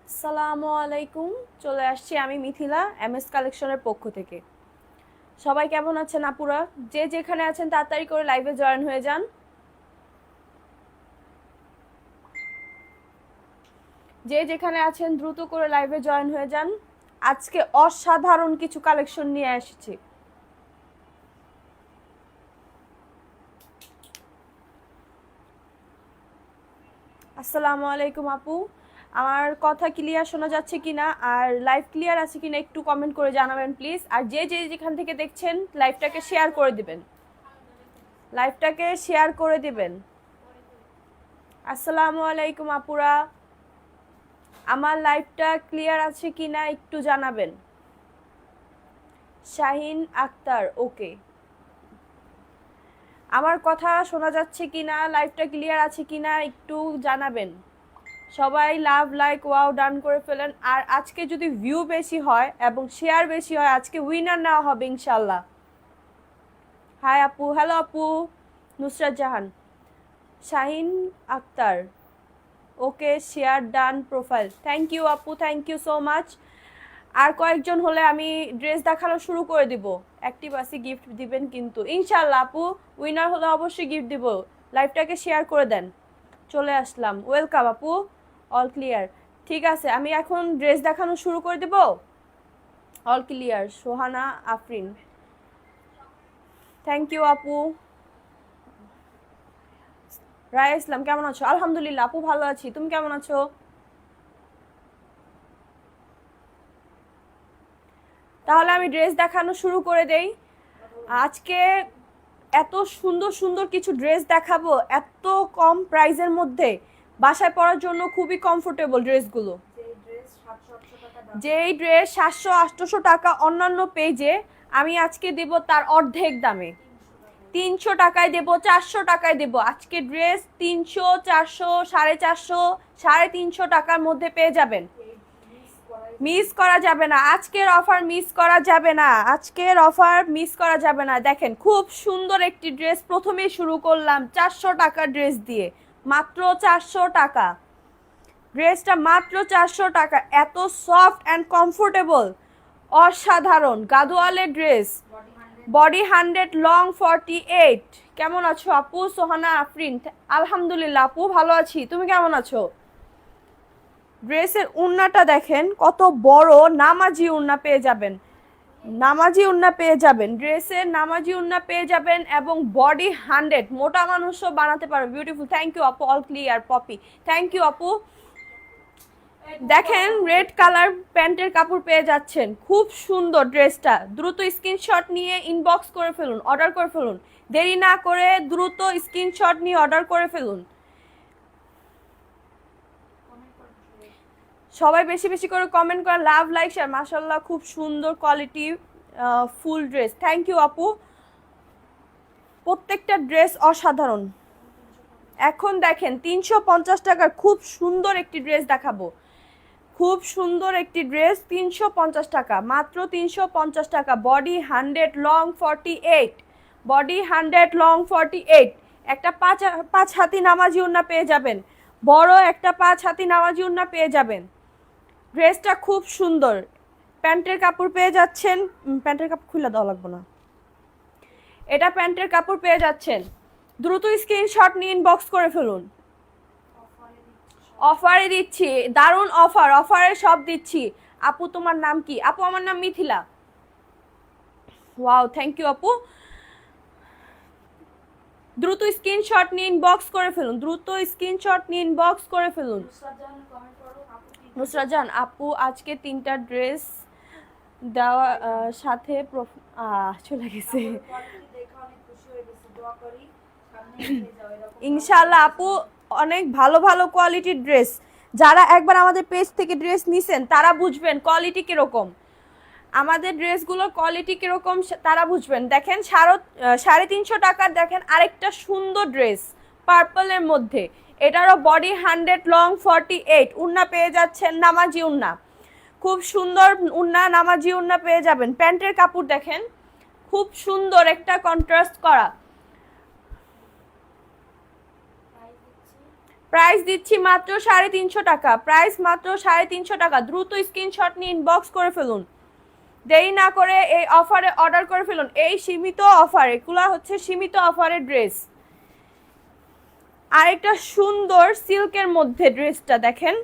আসসালামু আলাইকুম। চলে আসছি আমি মিথিলা এমএস কালেকশনের পক্ষ থেকে। সবাই কেমন আছেন আপুরা? যে যেখানে আছেন তাড়াতাড়ি করে লাইভে জয়েন হয়ে যান। যে যেখানে আছেন দ্রুত করে লাইভে জয়েন হয়ে যান। আজকে অসাধারণ কিছু কালেকশন নিয়ে এসেছি। আসসালামু আলাইকুম আপু, আমার কথা ক্লিয়ার শোনা যাচ্ছে কিনা আর লাইভ ক্লিয়ার আছে কিনা একটু কমেন্ট করে জানাবেন প্লিজ। আর যে যেখান থেকে দেখছেন লাইভটাকে শেয়ার করে দিবেন, লাইভটাকে শেয়ার করে দিবেন। আসসালামু আলাইকুম আপুরা, আমার লাইভটা ক্লিয়ার আছে কিনা একটু জানাবেন। শাহিন আক্তার, ওকে। আমার কথা শোনা যাচ্ছে কিনা, লাইভটা ক্লিয়ার আছে কিনা একটু জানাবেন। সবাই লাভ লাইক ওয়াও ডান করে ফেলেন। আর আজকে যদি ভিউ বেশি হয় এবং শেয়ার বেশি হয় আজকে উইনার নেওয়া হবে ইনশাল্লাহ। হাই আপু, হ্যালো আপু। Nusrat Jahan, Shahin Akter, okay, share done profile. Thank you আপু, থ্যাংক ইউ সো মাচ। আর কয়েকজন হলে আমি ড্রেস দেখানো শুরু করে দিব। অ্যাক্টিভ আছি, গিফট দিবেন কিন্তু ইনশাল্লাহ আপু। উইনার হলে অবশ্যই গিফট দিব। লাইভটাকে শেয়ার করে দেন। চলে আসলাম, ওয়েলকাম আপু। অল ক্লিয়ার, ঠিক আছে। আমি এখন ড্রেস দেখানো শুরু করে দেব। All clear, Sohana Afrin, thank you আপু। রায়া ইসলাম, কেমন আছো? আলহামদুলিল্লাহ আপু, ভালো আছি। তুমি কেমন আছো? তাহলে আমি ড্রেস দেখানো শুরু করে দেই। আজকে এত সুন্দর সুন্দর কিছু ড্রেস দেখাবো এত কম প্রাইসের মধ্যে। বাসায় পরার জন্য খুবই কমফোর্টেবল ড্রেসগুলো। যেই ড্রেস 700-800 টাকা অন্যান্য পেজে, আমি আজকে দেব তার অর্ধেক দামে। 300 টাকায় দেব, 400 টাকায় দেব। আজকে ড্রেস 300, 400, 450, 350 টাকার মধ্যে পেয়ে যাবেন। মিস করা যাবে না, আজকের অফার মিস করা যাবে না, আজকের অফার মিস করা যাবে না। দেখেন খুব সুন্দর একটি ড্রেস, প্রথমেই শুরু করলাম 400 টাকার ড্রেস দিয়ে। মাত্র 400 টাকা ড্রেসটা, মাত্র 400 টাকা। এত সফট অ্যান্ড কমফোর্টেবল, অসাধারণ গাদোয়ালের ড্রেস। Body 100, long 48। কেমন আছো আপু? সোহানা আফরিন, আলহামদুলিল্লাহ আপু, ভালো আছি। তুমি কেমন আছো? ড্রেসের উন্নাটা দেখেন কত বড়, নামাজি উন্না পেয়ে যাবেন। নামাজি উন্না পেয়ে যাবেন, ড্রেসের নামাজি উন্না পেয়ে যাবেন। এবং বডি 100, মোটা মানুষও বানাতে পারবে। বিউটিফুল, থ্যাংক ইউ আপু। All clear Popy, thank you আপু। দেখেন রেড কালার প্যান্টের কাপড় পেয়ে যাচ্ছেন, খুব সুন্দর ড্রেসটা। দ্রুত স্ক্রিনশট নিয়ে ইনবক্স করে ফেলুন, অর্ডার করে ফেলুন। দেরি না করে দ্রুত স্ক্রিনশট নিয়ে অর্ডার করে ফেলুন। সবাই বেশি বেশি করে কমেন্ট করে, লাভ লাইক শেয়ার। মাশাআল্লাহ, খুব সুন্দর quality full dress. Thank you আপু। প্রত্যেকটা ড্রেস অসাধারণ। এখন দেখেন 350 টাকার খুব সুন্দর একটি ড্রেস দেখাবো। খুব সুন্দর একটি ড্রেস, 350 টাকা, মাত্র 350 টাকা। Body 100, long 48। Body 100, long 48। একটা পাঁচ হাতি নামাজি উন্না পেয়ে যাবেন। বড় একটা 5 হাতি নামাজি উন্না পেয়ে যাবেন। ড্রেসটা খুব সুন্দর। প্যান্টের কাপড় পেয়ে যাচ্ছেন, প্যান্টের কাপড় খুলে দেওয়া লাগবে না, এটা প্যান্টের কাপড় পেয়ে যাচ্ছেন। দ্রুত স্ক্রিনশট নিয়ে ইনবক্স করে ফেলুন। অফারে দিচ্ছি, দারুণ অফার, অফারে সব দিচ্ছি। আপু তোমার নাম কি? আপু আমার নাম মিথিলা। ওয়াও, থ্যাংক ইউ আপু। দ্রুত স্ক্রিনশট নিয়ে ইনবক্স করে ফেলুন, দ্রুত স্ক্রিনশট নিয়ে ইনবক্স করে ফেলুন। নুসরাত জান আপু, আজকে 3টা ড্রেস দেওয়া সাথে চলে গেছে। ইনশাল্লাহ আপু, অনেক ভালো ভালো কোয়ালিটির ড্রেস। যারা একবার আমাদের পেজ থেকে ড্রেস নিছেন তারা বুঝবেন কোয়ালিটি কিরকম, আমাদের ড্রেসগুলোর কোয়ালিটি কিরকম তারা বুঝবেন। দেখেন 350 টাকার দেখেন আরেকটা সুন্দর ড্রেস পার্পলের মধ্যে। এটারও বডি 100, লং 48। উন্না পেয়ে যাচ্ছেন নামাজি উন্না, খুব সুন্দর উন্না, নামাজি উন্না পেয়ে যাবেন। প্যান্টের কাপড় দেখেন, খুব সুন্দর একটা কন্ট্রাস্ট করা। প্রাইস দিচ্ছি মাত্র 350 টাকা, প্রাইস মাত্র 350 টাকা। দ্রুত স্ক্রিনশট নিয়ে ইনবক্স করে ফেলুন, দেরি না করে এই অফারে অর্ডার করে ফেলুন। এই সীমিত অফার, এগুলো হচ্ছে সীমিত অফারের ড্রেস। আরেকটা সুন্দর সিল্কের মধ্যে ড্রেসটা দেখেন,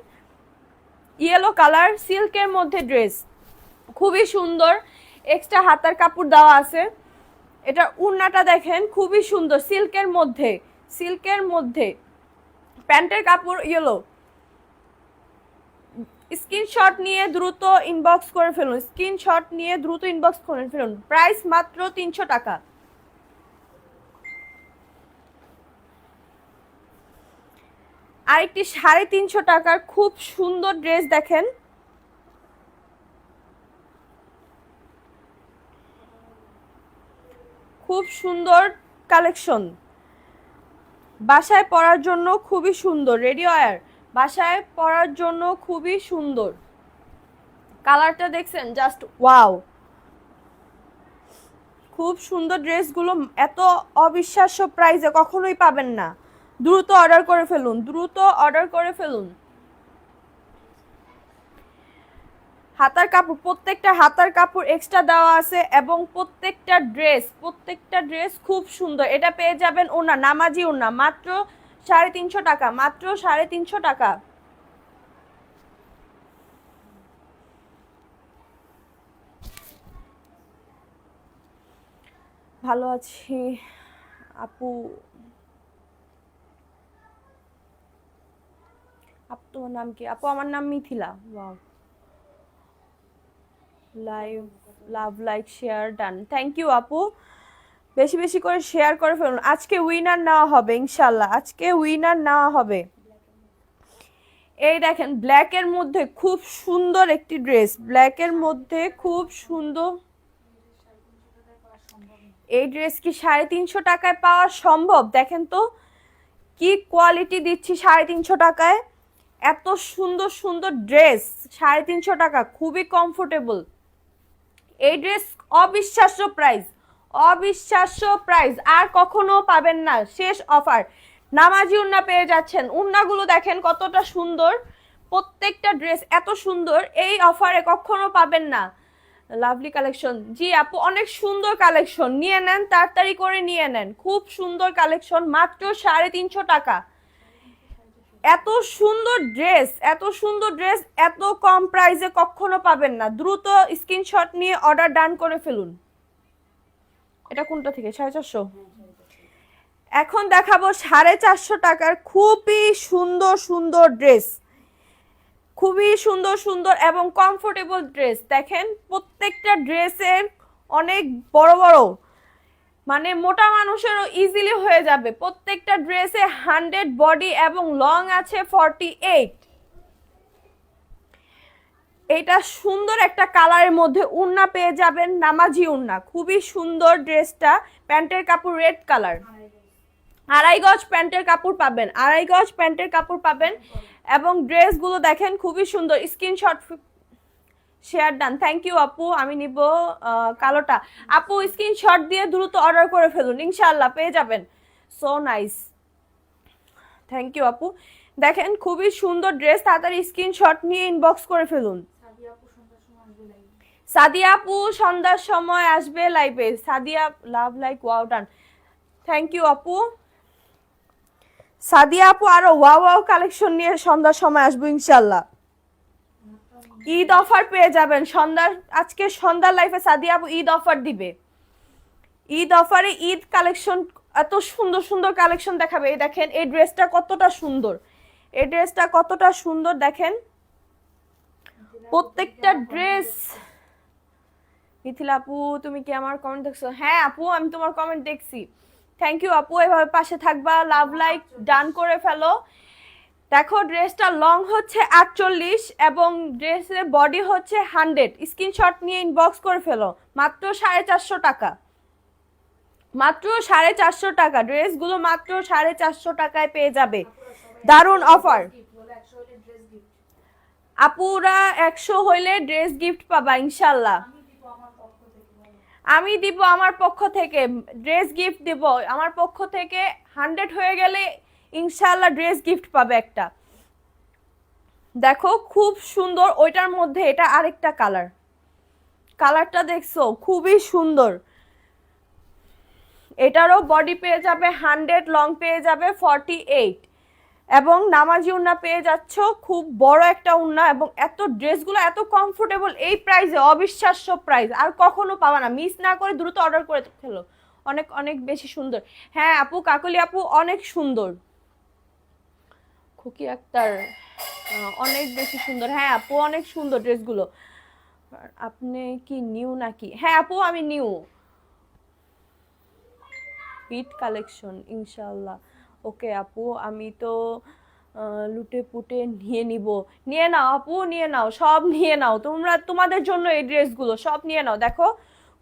ইয়েলো কালার সিল্কের মধ্যে ড্রেস, খুবই সুন্দর। এক্সট্রা হাতার কাপড় দেওয়া আছে। এটা উন্নাটা দেখেন খুবই সুন্দর, সিল্কের মধ্যে, সিল্কের মধ্যে। প্যান্টের কাপড় ইয়েলো। স্ক্রিনশট নিয়ে দ্রুত ইনবক্স করে ফেলুন, স্ক্রিনশট নিয়ে দ্রুত ইনবক্স করে ফেলুন। প্রাইস মাত্র 300 টাকা। আরেকটি 350 টাকার খুব সুন্দর ড্রেস দেখেন, খুব সুন্দর কালেকশন, বাসায় পরার জন্য খুবই সুন্দর, রেডি ওয়্যার, বাসায় পরার জন্য খুবই সুন্দর। কালারটা দেখছেন, জাস্ট ওয়াও, খুব সুন্দর ড্রেসগুলো এত অবিশ্বাস্য প্রাইসে কখনোই পাবেন না। দ্রুত অর্ডার করে ফেলুন, দ্রুত অর্ডার করে ফেলুন। হাতার কাপড়, প্রত্যেকটা হাতার কাপড় এক্সট্রা দেওয়া আছে এবং প্রত্যেকটা ড্রেস খুব সুন্দর। এটা পেয়ে যাবেন ওনা, নামাজি ওনা, মাত্র 350 টাকা, মাত্র 350 টাকা। ভালো আছি আপু, আপু তোমার নাম কি? আপু আমার নাম Mithila. Wow, live love like share done, thank you আপু। বেশি বেশি করে শেয়ার করে ফেলুন। আজকে উইনার নেওয়া হবে ইনশাল্লাহ, আজকে উইনার নেওয়া হবে। এই দেখেন ব্ল্যাকের মধ্যে খুব সুন্দর একটি ড্রেস, ব্ল্যাকের মধ্যে খুব সুন্দর। এই ড্রেস কি 350 টাকায় পাওয়া সম্ভব? দেখেন তো কি কোয়ালিটি দিচ্ছি 350 টাকায়। এত সুন্দর সুন্দর ড্রেস 350 টাকা, খুবই কমফোর্টেবল। এই ড্রেস অবিশ্বাস্য প্রাইস, অবিশ্বাস্য প্রাইস, আর কখনো পাবেন না। শেষ অফার। নামাজি উন্না পেয়ে যাচ্ছেন, উন্নাগুলো দেখেন কতটা সুন্দর, প্রত্যেকটা ড্রেস এত সুন্দর, এই অফারে কখনো পাবেন না। লাভলি কালেকশন, জি আপু অনেক সুন্দর কালেকশন, নিয়ে নেন, তাড়াতাড়ি করে নিয়ে নেন, খুব সুন্দর কালেকশন, মাত্র 350 টাকা। এত সুন্দর ড্রেস, এত সুন্দর ড্রেস এত কম প্রাইসে কখনো পাবেন না। দ্রুত স্ক্রিনশট নিয়ে অর্ডার ডান করে ফেলুন। এটা কোনটা থেকে? 450। এখন দেখাবো 450 টাকার খুবই সুন্দর সুন্দর ড্রেস, খুবই সুন্দর সুন্দর এবং কমফোর্টেবল ড্রেস। দেখেন প্রত্যেকটা ড্রেসের অনেক বড় বড়, মানে মোটা মানুষেরও ইজিলি হয়ে যাবে। প্রত্যেকটা ড্রেসে 100 বডি এবং লং আছে 48। এটা সুন্দর একটা কালারের মধ্যে উন্না পেয়ে যাবেন, নামাজি উন্না, খুবই সুন্দর ড্রেসটা। প্যান্টের কাপড় রেড কালার, 2.5 গজ প্যান্টের কাপড় পাবেন, 2.5 গজ প্যান্টের কাপড় পাবেন। এবং ড্রেসগুলো দেখেন খুবই সুন্দর। Screenshot share done, thank you আপু। আমি নিব কালোটা। আপু স্ক্রিনশট দিয়ে দ্রুত অর্ডার করে ফেলুন, ইনশাআল্লাহ পেয়ে যাবেন। সো নাইস, থ্যাংক ইউ আপু। দেখেন খুবই সুন্দর ড্রেস, তাড়াতাড়ি স্ক্রিনশট নিয়ে ইনবক্স করে ফেলুন। সাদিয়া আপু সন্ধ্যার সময় আসবে লাইভে, Sadia love like wow done, thank you আপু। সাদিয়া আপু আরো ওয়াও ওয়াও কালেকশন নিয়ে সন্ধ্যার সময় আসবো ইনশাআল্লাহ। ঈদ অফার পেয়ে যাবেন সন্ধ্যার, আজকে সন্ধ্যার লাইফে সাদিয়া আপু ঈদ অফার দিবে। ঈদ অফারে ঈদ কালেকশন, এত সুন্দর সুন্দর কালেকশন দেখাবে। এই দেখেন এই ড্রেসটা কতটা সুন্দর, এই ড্রেসটা কতটা সুন্দর দেখেন প্রত্যেকটা ড্রেস। মিথিলা আপু তুমি কি আমার কমেন্ট দেখছো? হ্যাঁ আপু আমি তোমার কমেন্ট দেখছি, থ্যাংক ইউ আপু। এভাবে পাশে থাকবা, লাভ লাইক ডান করে ফেলো। দেখো ড্রেসটা লং হচ্ছে 48 এবং ড্রেসের বডি হচ্ছে 100। স্ক্রিনশট নিয়ে ইনবক্স করে ফেলো, মাত্র 450 টাকা, মাত্র 450 টাকা। ড্রেসগুলো মাত্র 450 টাকায় পেয়ে যাবে, দারুণ অফার। আপুরা 100 হইলে ড্রেস গিফট পাবা ইনশাল্লাহ। আমি দিব আমার পক্ষ থেকে ড্রেস গিফট দিব আমার পক্ষ থেকে। 100 হয়ে গেলে ইনশাআল্লাহ ড্রেস গিফট পাবে একটা। দেখো খুব সুন্দর, ওইটার মধ্যে এটা আরেকটা কালার, কালারটা দেখছো খুবই সুন্দর। এটারও বডি পেয়ে যাবে 100, লং পেয়ে যাবে 48 এবং নামাজি উন্না পেয়ে যাচ্ছ, খুব বড় একটা উন্না। এবং এত ড্রেসগুলো এত কমফোর্টেবল এই প্রাইসে, অবিশ্বাস্য প্রাইস, আর কখনো পাবা না। মিস না করে দ্রুত অর্ডার করে ফেলো, অনেক অনেক বেশি সুন্দর। হ্যাঁ আপু, কাকলি আপু অনেক সুন্দর, খুকি আক্তার অনেক বেশি সুন্দর। হ্যাঁ আপু অনেক সুন্দর ড্রেসগুলো। আপনি কি নিউ নাকি? হ্যাঁ আপু আমি নিউ, হিট কালেকশন ইনশাল্লাহ। ওকে আপু, আমি তো লুটে পুটে নিয়ে নিব। নিয়ে নাও আপু, নিয়ে নাও, সব নিয়ে নাও তোমরা, তোমাদের জন্য এই ড্রেসগুলো সব নিয়ে নাও। দেখো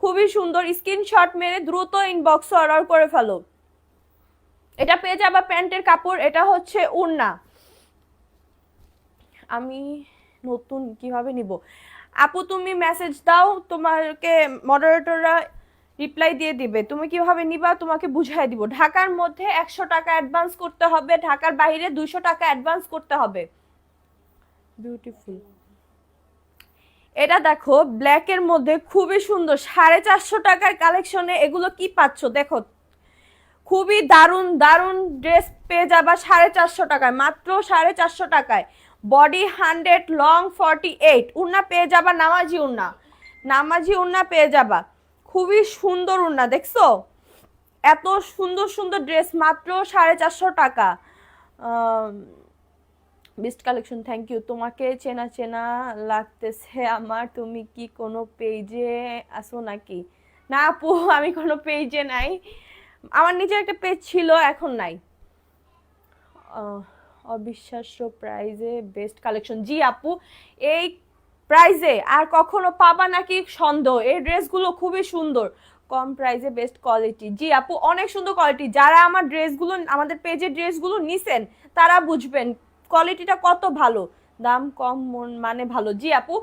খুবই সুন্দর, স্ক্রিনশট মেরে দ্রুত ইনবক্সে অর্ডার করে ফেলো। এটা পেয়ে যাবা প্যান্টের কাপড়, এটা হচ্ছে ওড়না। আমি নতুন কিভাবে নিব? আপু তুমি মেসেজ দাও, তোমাকে মডারেটররা রিপ্লাই দিয়ে দিবে। তুমি কিভাবে নিবা তোমাকে বুঝাই দিব। ঢাকার মধ্যে 100 টাকা অ্যাডভান্স করতে হবে, ঢাকার বাইরে 200 টাকা অ্যাডভান্স করতে হবে। বিউটিফুল। এটা দেখো ব্ল্যাকের মধ্যে খুবই সুন্দর, 450 টাকার কালেকশনে এগুলো কি পাচ্ছ দেখো, খুবই দারুণ দারুণ ড্রেস পেয়ে যাবা 450 টাকায়, মাত্র 450 টাকায়। বডি 100, লং 48, উন্না পেয়ে যাবা নামাজি উন্না, নামাজি উন্না পেয়ে যাবা। খুবই সুন্দর উন্না দেখছো, এত সুন্দর সুন্দর ড্রেস মাত্র 450 টাকা। Best collection, thank you. তোমাকে চেনা চেনা লাগতেছে আমার, তুমি কি কোনো পেজে আসো নাকি? না আপু আমি কোনো পেজে নাই, আমার নিজের একটা পেজ ছিল, এখন নাই। অবিশ্বাস্য প্রাইজে বেস্ট কালেকশন, জি আপু এই প্রাইজে আর কখনো পাবা নাকি সন্দেহ। এই ড্রেসগুলো খুবই সুন্দর, কম প্রাইজে বেস্ট কোয়ালিটি। জি আপু অনেক সুন্দর কোয়ালিটি, যারা আমার ড্রেসগুলো আমাদের পেজের ড্রেসগুলো নিছেন তারা বুঝবেন কোয়ালিটিটা কত ভালো। দাম কম মানে ভালো। জি আপু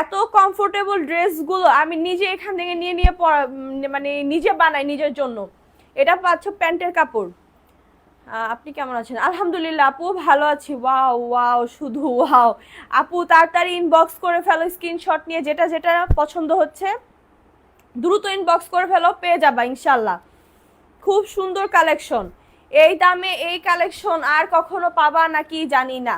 এত কমফোর্টেবল ড্রেসগুলো আমি নিজে এখান থেকে নিয়ে নিয়ে মানে নিজে বানাই নিজের জন্য। এটা পাচ্ছ প্যান্টের কাপড়। আপনি কেমন আছেন? আলহামদুলিল্লাহ আপু ভালো আছি। ওয়াও ওয়াও, শুধু ওয়াও। আপু তাড়াতাড়ি ইনবক্স করে ফেলো স্ক্রিনশট নিয়ে, যেটা যেটা পছন্দ হচ্ছে দ্রুত ইনবক্স করে ফেলো, পেয়ে যাবা ইনশাল্লাহ। খুব সুন্দর কালেকশন, এই দামে এই কালেকশন আর কখনো পাবা নাকি জানি না।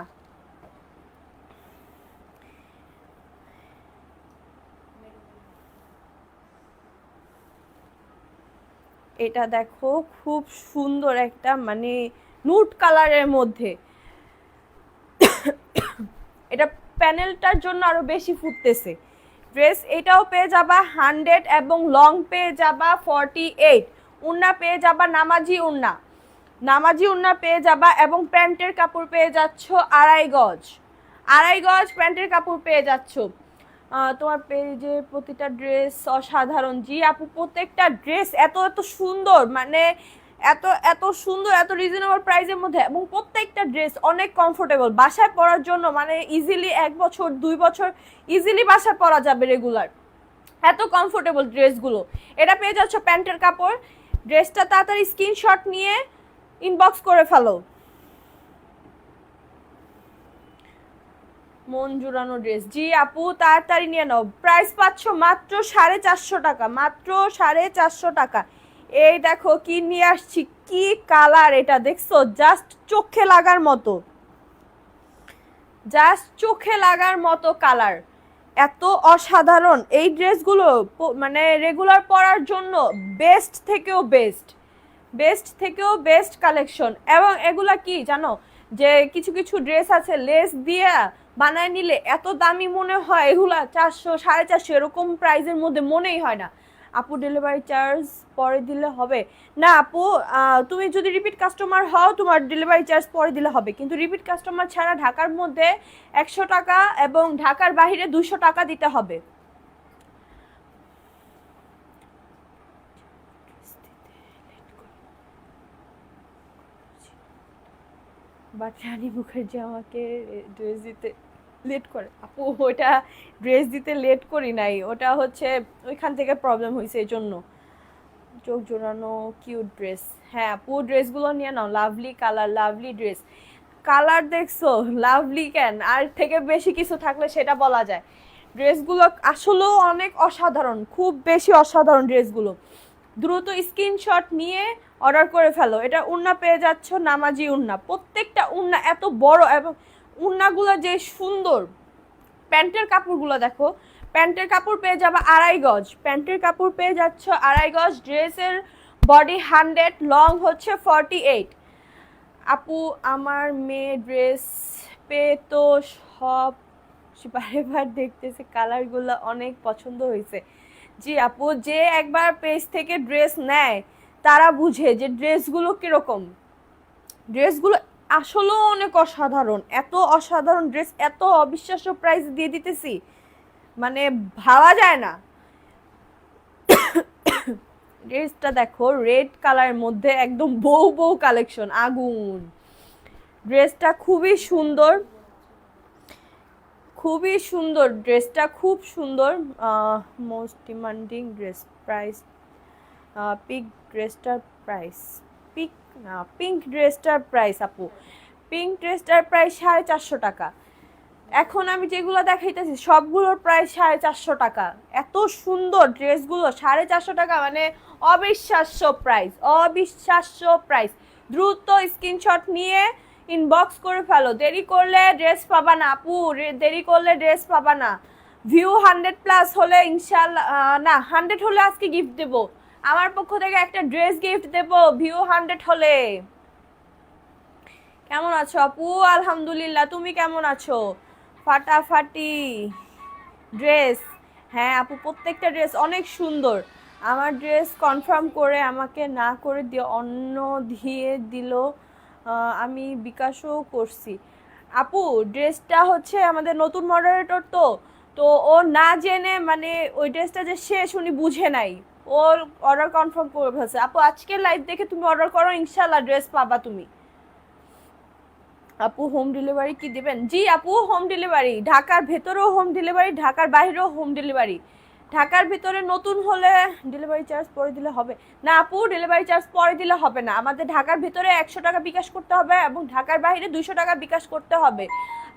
এটা দেখো খুব সুন্দর একটা মানে নুট কালারের মধ্যে, এটা প্যানেলটার জন্য আরো বেশি ফুটতেছে ড্রেস। এটাও পেয়ে যাবা 100 এবং লং পেয়ে যাবা 48, উন্না পেয়ে যাবা নামাজি উন্না, নামাজি উন্না পেয়ে যাবা এবং প্যান্টের কাপড় পেয়ে যাচ্ছ 2.5 গজ, 2.5 গজ প্যান্টের কাপড় পেয়ে যাচ্ছ। তোমার পেজে প্রতিটা ড্রেস অসাধারণ। জি আপু প্রত্যেকটা ড্রেস এত এত সুন্দর, মানে এত এত সুন্দর, এত রিজনেবল প্রাইসের মধ্যে, এবং প্রত্যেকটা ড্রেস অনেক কমফোর্টেবল বাসায় পরার জন্য, মানে ইজিলি 1 বছর 2 বছর ইজিলি বাসায় পরা যাবে রেগুলার, এত কমফোর্টেবল ড্রেসগুলো। এটা পেয়ে যাচ্ছ প্যান্টের কাপড়। ড্রেসটা তাড়াতাড়ি স্ক্রিনশট নিয়ে ইনবক্স করে ফেলো। মন জুড়ানো ড্রেস, জি আপু তাড়াতাড়ি নিয়ে নাও। প্রাইস পাচ্ছ মাত্র 450 টাকা, মাত্র 450 টাকা। এই দেখো কি নিয়ে আসছি, কি কালার এটা দেখছো, জাস্ট চোখে লাগার মতো, জাস্ট চোখে লাগার মতো কালার, এত অসাধারণ। এই ড্রেসগুলো মানে রেগুলার পরার জন্য বেস্ট থেকেও বেস্ট, বেস্ট থেকেও বেস্ট কালেকশন। এবং এগুলা কি জানো, যে কিছু কিছু ড্রেস আছে লেস দিয়ে বানায় নিলে এত দামি মনে হয়, এগুলা 400 450 এরকম প্রাইসের মধ্যে মনেই হয় না। আপু ডেলিভারি চার্জ পরে দিলে হবে? না আপু, তুমি যদি রিপিট কাস্টমার হও তোমার ডেলিভারি চার্জ পরে দিলে হবে, কিন্তু রিপিট কাস্টমার ছাড়া ঢাকার মধ্যে 100 টাকা এবং ঢাকার বাইরে 200 টাকা দিতে হবে। বাট রানী মুখার্জি আমাকে ড্রেস দিতে লেট করে। আপু ওটা ড্রেস দিতে লেট করি নাই, ওটা হচ্ছে ওইখান থেকে প্রবলেম হয়েছে এই জন্য। চোখ জোড়ানো কিউট ড্রেস। হ্যাঁ আপু ড্রেসগুলো নিয়ে নাও, lovely colour, lovely dress. Colour দেখছো লাভলি, কেন আর থেকে বেশি কিছু থাকলে সেটা বলা যায়। ড্রেসগুলো আসলেও অনেক অসাধারণ, খুব বেশি অসাধারণ ড্রেসগুলো। দ্রুত স্ক্রিনশট নিয়ে অর্ডার করে ফেলো। এটা উন্না পেয়ে যাচ্ছ, নামাজি উন্না, প্রত্যেকটা উন্না এত বড় এবং উন্নাগুলো যে সুন্দর। প্যান্টের কাপড়গুলো দেখো, প্যান্টের কাপড় পেয়ে যাবে 2.5 গজ, প্যান্টের কাপড় পেয়ে যাচ্ছ 2.5 গজ। ড্রেসের বডি 100, লং হচ্ছে 48। আপু আমার মেয়ে ড্রেস পেয়ে তো সব বারেবার দেখতেছে, কালারগুলো অনেক পছন্দ হয়েছে। জি আপু, যে একবার পেজ থেকে ড্রেস নেয় তারা বুঝে যে ড্রেসগুলো কিরকম। ড্রেসগুলো আসলেও অনেক অসাধারণ, এত অসাধারণ ড্রেস, এত অবিশ্বাস্য প্রাইস দিয়ে দিতেছি, মানে ভাবা যায় না। ড্রেসটা দেখো রেড কালারের মধ্যে একদম বউ বউ কালেকশন, আগুন। ড্রেসটা খুবই সুন্দর, খুবই সুন্দর ড্রেসটা, খুব সুন্দর। Most demanding dress price, pink ড্রেসটার প্রাইস, পিঙ্ক ড্রেসটার প্রাইস আপু, পিঙ্ক ড্রেসটার প্রাইস 450 টাকা। এখন আমি যেগুলো দেখাইতেছি সবগুলোর প্রাইস 450 টাকা। এত সুন্দর ড্রেসগুলো 450 টাকা, মানে অবিশ্বাস্য প্রাইস, অবিশ্বাস্য প্রাইস। দ্রুত স্ক্রিনশট নিয়ে ইনবক্স করে ফেলো, দেরি করলে ড্রেস পাবা না আপু, দেরি করলে ড্রেস পাবা না। ভিউ 100+ হলে ইনশাল্লাহ, না 100 হলে আজকে গিফট দেবো, আমার পক্ষ থেকে একটা ড্রেস গিফট দেবো ভিউ 100 হলে। কেমন আছো আপু? আলহামদুলিল্লাহ, তুমি কেমন আছো? ফাটাফাটি ড্রেস। হ্যাঁ আপু প্রত্যেকটা ড্রেস অনেক সুন্দর। আমার ড্রেস কনফার্ম করে আমাকে না করে দিয়ে অন্য দিয়ে দিল, আমি বিকাশও করছি। আপু ড্রেসটা হচ্ছে আমাদের নতুন মডারেটর, তো তো ও না জেনে, মানে ওই ড্রেসটা যে শেষ উনি বুঝে নাই, ওর অর্ডার কনফার্ম করে ফেলছে। আপু আজকের লাইভ দেখে তুমি অর্ডার করো, ইনশাল্লাহ ড্রেস পাবা তুমি। আপু হোম ডেলিভারি কি দেবেন? জি আপু হোম ডেলিভারি, ঢাকার ভেতরেও হোম ডেলিভারি, ঢাকার বাইরেও হোম ডেলিভারি। ঢাকার ভিতরে নতুন হলে ডেলিভারি চার্জ পরে দিলে হবে না আপু, ডেলিভারি চার্জ পরে দিলে হবে না। আমাদের ঢাকার ভিতরে 100 টাকা বিকাশ করতে হবে এবং ঢাকার বাইরে 200 টাকা বিকাশ করতে হবে।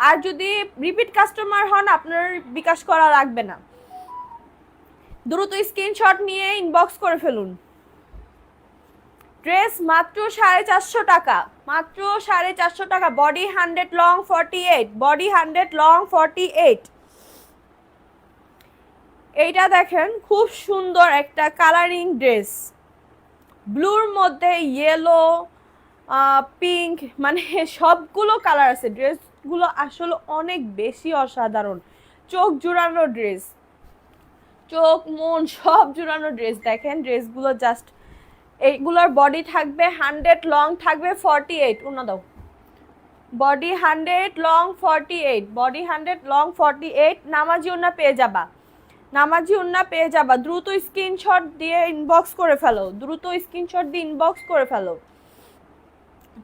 আর যদি রিপিট কাস্টমার হন আপনার বিকাশ করা লাগবে না। দ্রুত স্ক্রিনশট নিয়ে ইনবক্স করে ফেলুন। ড্রেস মাত্র 450 টাকা, মাত্র 450 টাকা। Body 100, long 48, body 100, long 48। এইটা দেখেন খুব সুন্দর একটা কালারিং ড্রেস, ব্লুর মধ্যে ইয়েলো, পিঙ্ক, মানে সবগুলো কালার আছে। ড্রেসগুলো আসলে অনেক বেশি অসাধারণ, চোখ জুড়ানো ড্রেস, চোখ মন সব জুড়ানো ড্রেস। দেখেন ড্রেসগুলো জাস্ট, এইগুলোর বডি থাকবে 100, লং থাকবে 48। উনা দাও, বডি 100, লং 48, বডি 100, লং 48। নামাজি ওন্না পেয়ে যাবা, নামাজি ওন্না পেয়ে যাবা। দ্রুত স্ক্রিনশট দিয়ে ইনবক্স করে ফেলো, দ্রুত স্ক্রিনশট দিয়ে ইনবক্স করে ফেলো।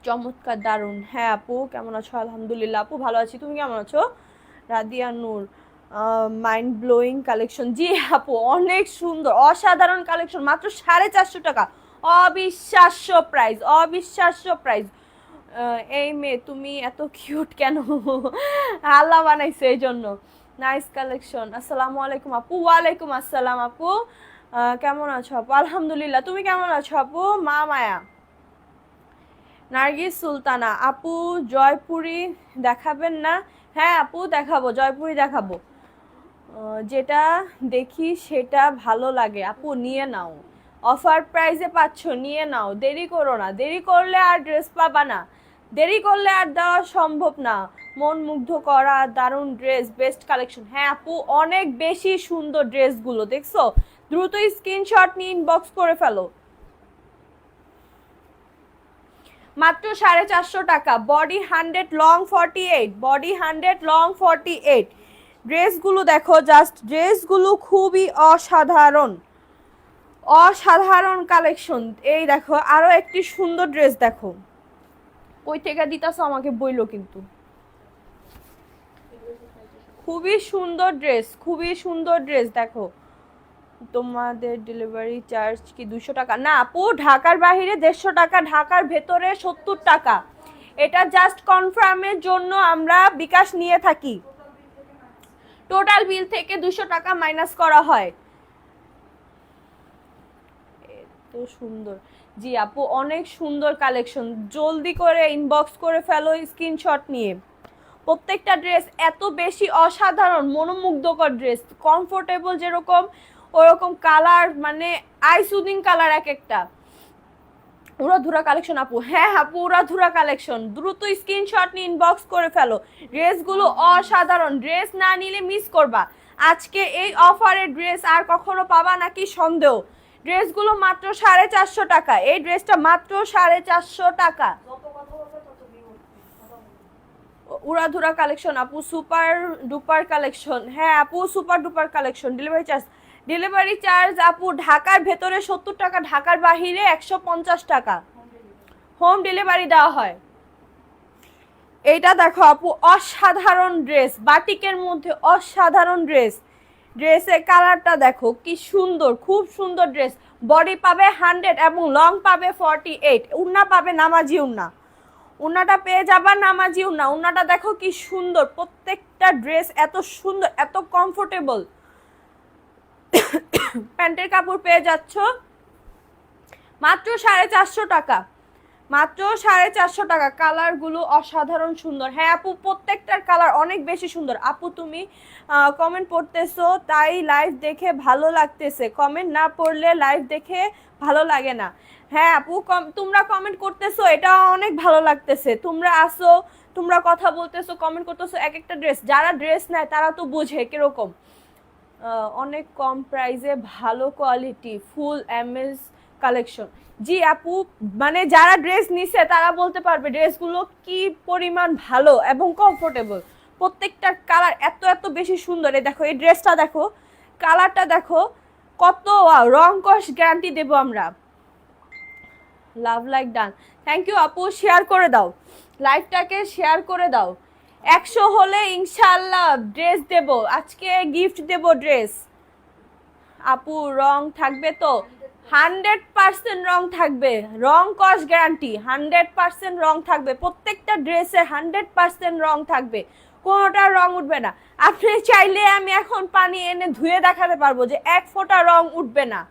চমৎকার, দারুণ। হ্যাঁ আপু কেমন আছো? আলহামদুলিল্লাহ আপু ভালো আছি, তুমি কেমন আছো? রাদিয়া নূর, মাইন্ড ব্লোয়িং কালেকশন। জি আপু অনেক সুন্দর অসাধারণ কালেকশন, মাত্র 450 টাকা, অবিশ্বাস্য প্রাইস, অবিশ্বাস্য প্রাইস। এই মেয়ে তুমি এত কিউট কেন? আল্লাহ বানাইছে এই জন্য। Nice collection. আসসালামু আলাইকুম আপু। ওয়ালাইকুম আসসালাম আপু, কেমন আছো আপু? আলহামদুলিল্লাহ, তুমি কেমন আছো আপু? মা মায়া। নার্গিস সুলতানা আপু জয়পুরি দেখাবেন না? হ্যাঁ আপু দেখাবো, জয়পুরি দেখাবো, যেটা দেখি সেটা ভালো লাগে আপু, নিয়ে নাও, অফার প্রাইসে পাচ্ছ, নিয়ে নাও, দেরি করো না, দেরি করলে আর ড্রেস পাবা না, দেরি করলে আর দেওয়া সম্ভব না। মন মুগ্ধ করা দারুণ ড্রেস, বেস্ট কালেকশন। হ্যাঁ আপু অনেক বেশি সুন্দর ড্রেসগুলো, দেখছো? দ্রুত স্ক্রিনশট নিয়ে ইনবক্স করে ফেলো। মাত্র 450 টাকা, বডি 100, লং 48, বডি 100, লং 48। ড্রেসগুলো দেখো জাস্ট, ড্রেসগুলো খুবই অসাধারণ, অসাধারণ কালেকশন। এই দেখো আরো একটি সুন্দর ড্রেস দেখো, কই থেকে দিতাছো আমাকে বইলো কিন্তু। খুবই সুন্দর ড্রেস, খুবই সুন্দর ড্রেস দেখো, তোমাদের ডেলিভারি চার্জ কি 200 টাকা? না আপু, ঢাকার বাইরে 150 টাকা, ঢাকার ভেতরে 70 টাকা। এটা জাস্ট কনফার্মের জন্য আমরা বিকাশ নিয়ে থাকি। টোটাল বিল থেকে 200 টাকা মাইনাস করা হয়। এত সুন্দর। জি আপু, অনেক সুন্দর কালেকশন। জলদি করে ইনবক্স করে ফেলো স্ক্রিনশট নিয়ে। প্রত্যেকটা ড্রেস এত বেশি অসাধারণ, মনোমুগ্ধকর ড্রেস, কমফোর্টেবল যেরকম ওরকম কালার, মানে আই সুদিং কালার এক একটা। উড়াধুরা কালেকশন আপু। হ্যাঁ আপু, উড়াধুরা কালেকশন। দ্রুত স্ক্রিনশট নিয়ে ইনবক্স করে ফেলো। ড্রেসগুলো অসাধারণ, ড্রেস না নিলে মিস করবা। আজকে এই অফারের ড্রেস আর কখনো পাবা নাকি সন্দেহ। ড্রেসগুলো মাত্র 450 টাকা। এই ড্রেসটা মাত্র 450 টাকা। উড়াধুরা কালেকশন আপু, সুপার ডুপার কালেকশন। হ্যাঁ আপু, super duper collection. Delivery charge আপু ঢাকার ভেতরে 70 টাকা, ঢাকার বাহিরে 150 টাকা হোম ডেলিভারি দেওয়া হয়। এইটা দেখো আপু, অসাধারণ ড্রেস, বাটিকের মধ্যে অসাধারণ ড্রেস। ড্রেসের কালারটা দেখো কি সুন্দর, খুব সুন্দর ড্রেস। বডি পাবে 100 এবং লং পাবে 48। উন্না পাবে নামাজি উন্না। উন্নাটা পেয়ে যাবা নামাজি উন্না। উন্নাটা দেখো কি সুন্দর, প্রত্যেকটা ড্রেস এত সুন্দর, এত কমফোর্টেবল। প্যান্টের কাপড় পেয়ে যাচ্ছ মাত্র 450 টাকা, মাত্র 450 টাকা। কালারগুলো অসাধারণ সুন্দর। হ্যাঁ আপু, প্রত্যেকটার কালার অনেক বেশি সুন্দর। আপু তুমি কমেন্ট পড়তেছো তাই লাইভ দেখে ভালো লাগতেছে, কমেন্ট না পড়লে লাইভ দেখে ভালো লাগে না। হ্যাঁ আপু, তোমরা কমেন্ট করতেছো, এটা অনেক ভালো লাগতেছে। তোমরা আসো, তোমরা কথা বলতেছো, কমেন্ট করতেছো। এক একটা ড্রেস, যারা ড্রেস নেয় তারা তো বুঝে কিরকম। অনেক কম প্রাইসে ভালো কোয়ালিটি, ফুল এমএস কালেকশন। জি আপু, মানে যারা ড্রেস নিছে তারা বলতে পারবে ড্রেসগুলো কি পরিমাণ ভালো এবং কমফোর্টেবল। প্রত্যেকটার কালার এত এত বেশি সুন্দর। এই দেখো, এই ড্রেসটা দেখো, কালারটা দেখো কত, রং কস গ্যারান্টি দেবো আমরা। Love like done. Thank you আপু, শেয়ার করে দাও, লাইভটাকে শেয়ার করে দাও। 100 হলে ইনশাল্লাহ ড্রেস দেব, আজকে গিফট দেব ড্রেস। আপু রং থাকবে তো? 100% রং থাকবে, রং কস গ্যারান্টি। 100% রং থাকবে, প্রত্যেকটা ড্রেসে 100% রং থাকবে, কোনোটা রং উঠবে না। আপনি চাইলে আমি এখন পানি এনে ধুয়ে দেখাতে পারবো যে 1 ফোঁটা রং উঠবে না।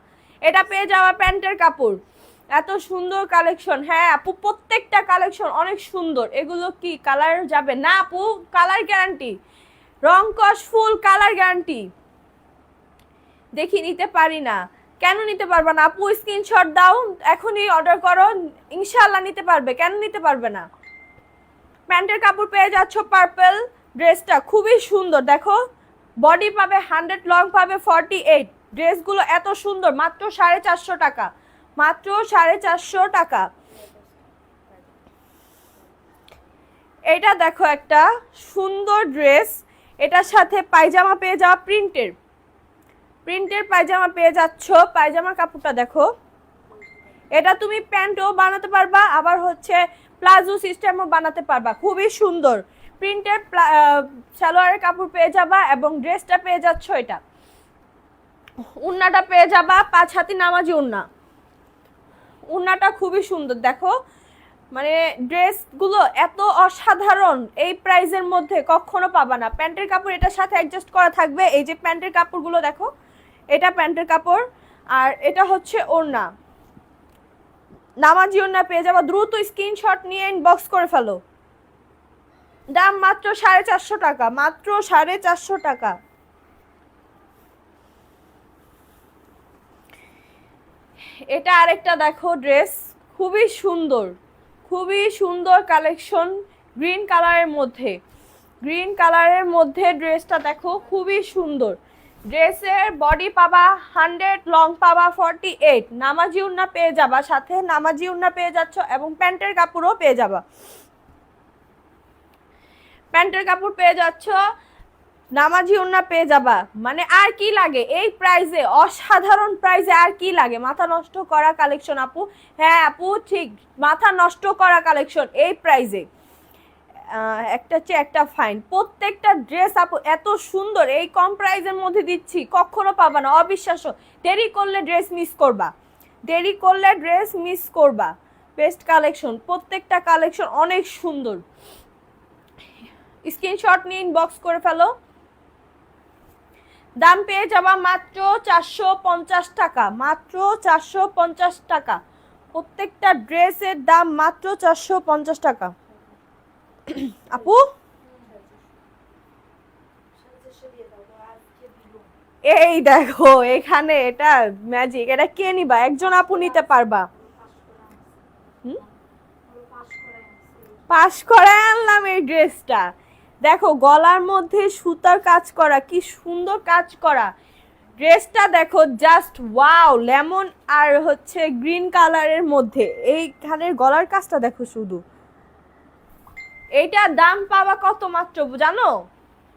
এটা পেয়ে যাওয়া প্যান্টের কাপড়। এত সুন্দর কালেকশন। হ্যাঁ আপু, প্রত্যেকটা কালেকশন অনেক সুন্দর। এগুলো কি কালার যাবে না আপু? কালার গ্যারান্টি, রং কস ফুল কালার গ্যারান্টি। দেখি নিতে পারি না, কেন নিতে পারবে না আপু? স্ক্রিনশট দাও, এখনই অর্ডার করো, ইনশাআল্লাহ নিতে পারবে, কেন নিতে পারবে না? প্যান্টের কাপড় পেয়ে যাচ্ছ পার্পল। ড্রেসটা খুবই সুন্দর, দেখো বডি পাবে 100, লং পাবে 48। ড্রেসগুলো এত সুন্দর, মাত্র 450 টাকা, মাত্র 450 টাকা। এটা দেখো একটা সুন্দর ড্রেস, এটার সাথে পায়জামা পেয়ে যাওয়া, প্রিন্টের পায়জামা পেয়ে যাচ্ছ। পায়জামার কাপড়টা দেখো, এটা তুমি প্যান্টও বানাতে পারবা, আবার হচ্ছে প্লাজো সিস্টেমও বানাতে পারবা, খুবই সুন্দর। প্রিন্টের সালোয়ারের কাপড় পেয়ে যাবা এবং ড্রেসটা পেয়ে যাচ্ছ। এটা উন্নাটা পেয়ে যাবা 5 হাতি নামাজি উন্না। উন্নাটা খুবই সুন্দর, দেখো মানে ড্রেসগুলো এত অসাধারণ, এই প্রাইসের মধ্যে কখনো পাবা না। প্যান্টের কাপড় এটার সাথে অ্যাডজাস্ট করা থাকবে। এই যে প্যান্টের কাপড়গুলো দেখো, এটা প্যান্টের কাপড়, আর এটা হচ্ছে ওড়না, নামাজি ওড়না পেয়ে যাবা। দ্রুত স্ক্রিনশট নিয়ে ইনবক্স করে ফেলো। দাম মাত্র 450 টাকা, মাত্র 450 টাকা। এটা আরেকটা দেখো ড্রেস, খুবই সুন্দর, খুবই সুন্দর কালেকশন। গ্রিন কালারের মধ্যে, গ্রিন কালারের মধ্যে ড্রেসটা দেখো খুবই সুন্দর। ড্রেসের বডি পাবা 100, লং পাবা 48। নামাজি উন্না পেয়ে যাবা, সাথে নামাজি উন্না পেয়ে যাচ্ছ এবং প্যান্টের কাপড়ও পেয়ে যাবা। প্যান্টের কাপড় পেয়ে যাচ্ছ, নামাজি উন্না পেয়ে যাবা, মানে আর কি লাগে এই প্রাইসে, অসাধারণ প্রাইসে আর কি লাগে? মাথা নষ্ট করা কালেকশন আপু। হ্যাঁ আপু ঠিক, মাথা নষ্ট করা কালেকশন এই প্রাইসে। একটা চেয়ে একটা ফাইন। প্রত্যেকটা ড্রেস আপু এত সুন্দর, এই কম প্রাইসের মধ্যে দিচ্ছি, কখনো পাবা না, অবিশ্বাস্য। দেরি করলে ড্রেস মিস করবা, দেরি করলে ড্রেস মিস করবা। বেস্ট কালেকশন, প্রত্যেকটা কালেকশন অনেক সুন্দর। স্ক্রিনশট নিয়ে ইনবক্স করে ফেলো। দাম পেয়ে যাবা মাত্র 450 টাকা, মাত্র 450 টাকা। প্রত্যেকটা ড্রেসের দাম মাত্র 450 টাকা। আপু এই দেখো এখানে, এটা ম্যাজিক, এটা কে নিবা? একজন আপু নিতে পারবা। পাশ করে আনলাম এই ড্রেসটা। দেখো গলার মধ্যে সুতার কাজ করা, কি সুন্দর কাজ করা। ড্রেসটা দেখো জাস্ট ওয়াও, লেমন আর হচ্ছে গ্রিন কালারের মধ্যে এইখানের গলার কাজটা দেখো শুধু। এইটার দাম পাবা কত মাত্র জানো?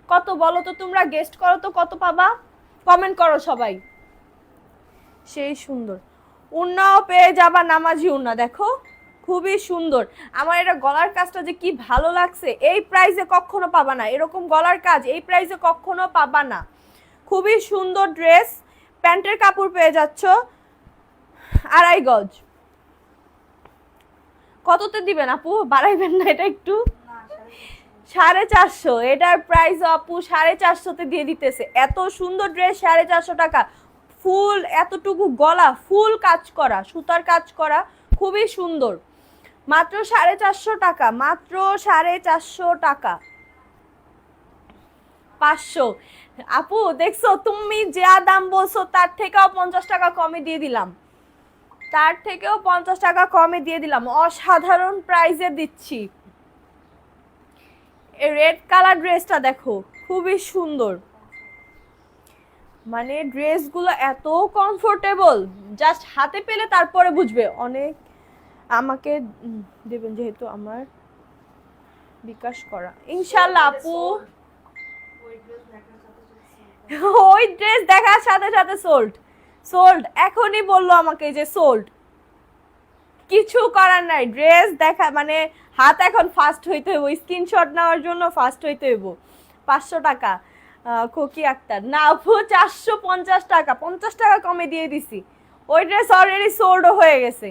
কত বলো তো তোমরা, গেস্ট করো তো কত পাবা, কমেন্ট করো সবাই। সেই সুন্দর উন্নাও পেয়ে যাবা, নামাজি উন্না দেখো খুবই সুন্দর। আমার এটা গলার কাজটা যে কি ভালো লাগছে, এই প্রাইসে কখনো পাবা না, এরকম গলার কাজ এই প্রাইসে কখনো পাবা না। খুবই সুন্দর ড্রেস। প্যান্টের কাপড় পেয়ে যাচ্ছ 2.5 গজ। কততে দিবেন আপু, বাড়াইবেন না এটা একটু? 450, এটার প্রাইস আপু 450-তে দিয়ে দিতেছে। এত সুন্দর ড্রেস 450 টাকা। ফুল এতটুকু গলা, ফুল কাজ করা, সুতার কাজ করা, খুবই সুন্দর। মাত্র 450 টাকা, মাত্র 450 টাকা। 500 আপু দেখছো, তুমি যা দাম বলছো তার থেকেও 50 টাকা কমে দিয়ে দিলাম, তার থেকেও 50 টাকা কমে দিয়ে দিলাম, অসাধারণ প্রাইসে দিচ্ছি। এই রেড কালার ড্রেসটা দেখো খুবই সুন্দর, মানে ড্রেসগুলো এত কমফোর্টেবল, জাস্ট হাতে পেলে তারপরে বুঝবে। অনেক আমাকে দেবেন যেহেতু আমার বিকাশ করা, ইনশাল্লাহ আপু। ওই ড্রেস দেখার সাথে সাথে সোল্ড, সোল্ড এখনই বললো আমাকে যে সোল্ড। কিছু করার নাই, ড্রেস দেখা মানে হাত এখন ফাস্ট হইতে হইব, স্ক্রিনশট নেওয়ার জন্য ফাস্ট হইতে হইব। 500 টাকা খোকি আক্তার, না আপু 450 টাকা, 50 টাকা কমে দিয়ে দিছি। ওই ড্রেস অলরেডি সোল্ড হয়ে গেছে।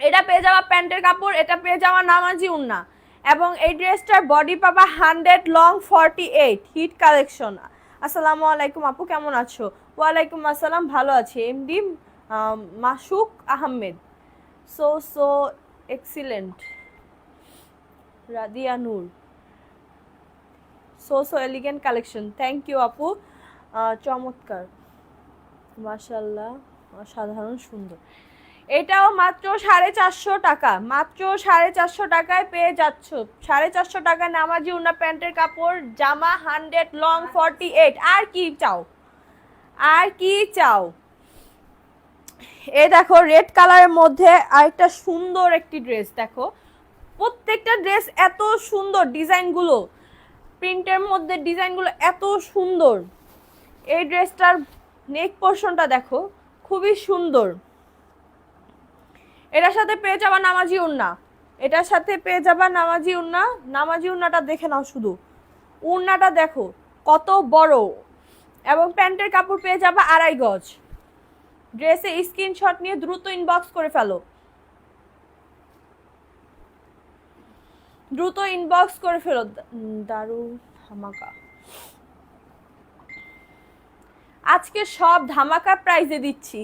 এটা পেয়ে যাওয়া প্যান্টের কাপড়, এটা পেয়ে যাওয়া নামাজি উন্না, এবং এই ড্রেসটার বডি পাবা 100 লং 48, হিট কালেকশন। আসসালামু আলাইকুম আপু, কেমন আছো? ওয়ালাইকুম আসসালাম, ভালো আছি। MD Masuk Ahmed, so excellent. Radia Noor, so elegant collection, thank you আপু, চমৎকার, মাশাআল্লাহ, অসাধারণ সুন্দর। এটাও মাত্র 450 টাকা, মাত্র 450 টাকায় পেয়ে যাচ্ছ। 450 টাকায় নামাজি উন্না প্যান্টের কাপড়, জামা 100 লং 48। আর কি চাও, আর কি চাও? এই দেখো রেড কালারের মধ্যে আরেকটা সুন্দর একটি ড্রেস দেখো, প্রত্যেকটা ড্রেস এত সুন্দর, ডিজাইনগুলো প্রিন্টের মধ্যে ডিজাইনগুলো এত সুন্দর। এই ড্রেসটার নেক পোর্শনটা দেখো খুবই সুন্দর। এটার সাথে পেয়ে যাবা নামাজি উন্না, এটার সাথে পেয়ে যাবা নামাজি উন্না। নামাজি উন্নাটা দেখে নাও শুধু, উন্নাটা দেখো কত বড়, এবং প্যান্টের কাপড় পেয়ে যাবা 2.5 গজ। ড্রেসে স্ক্রিনশট নিয়ে দ্রুত ইনবক্স করে ফেলো, দ্রুত ইনবক্স করে ফেলো। দারুন ধামাকা, আজকে সব ধামাকা প্রাইজে দিচ্ছি,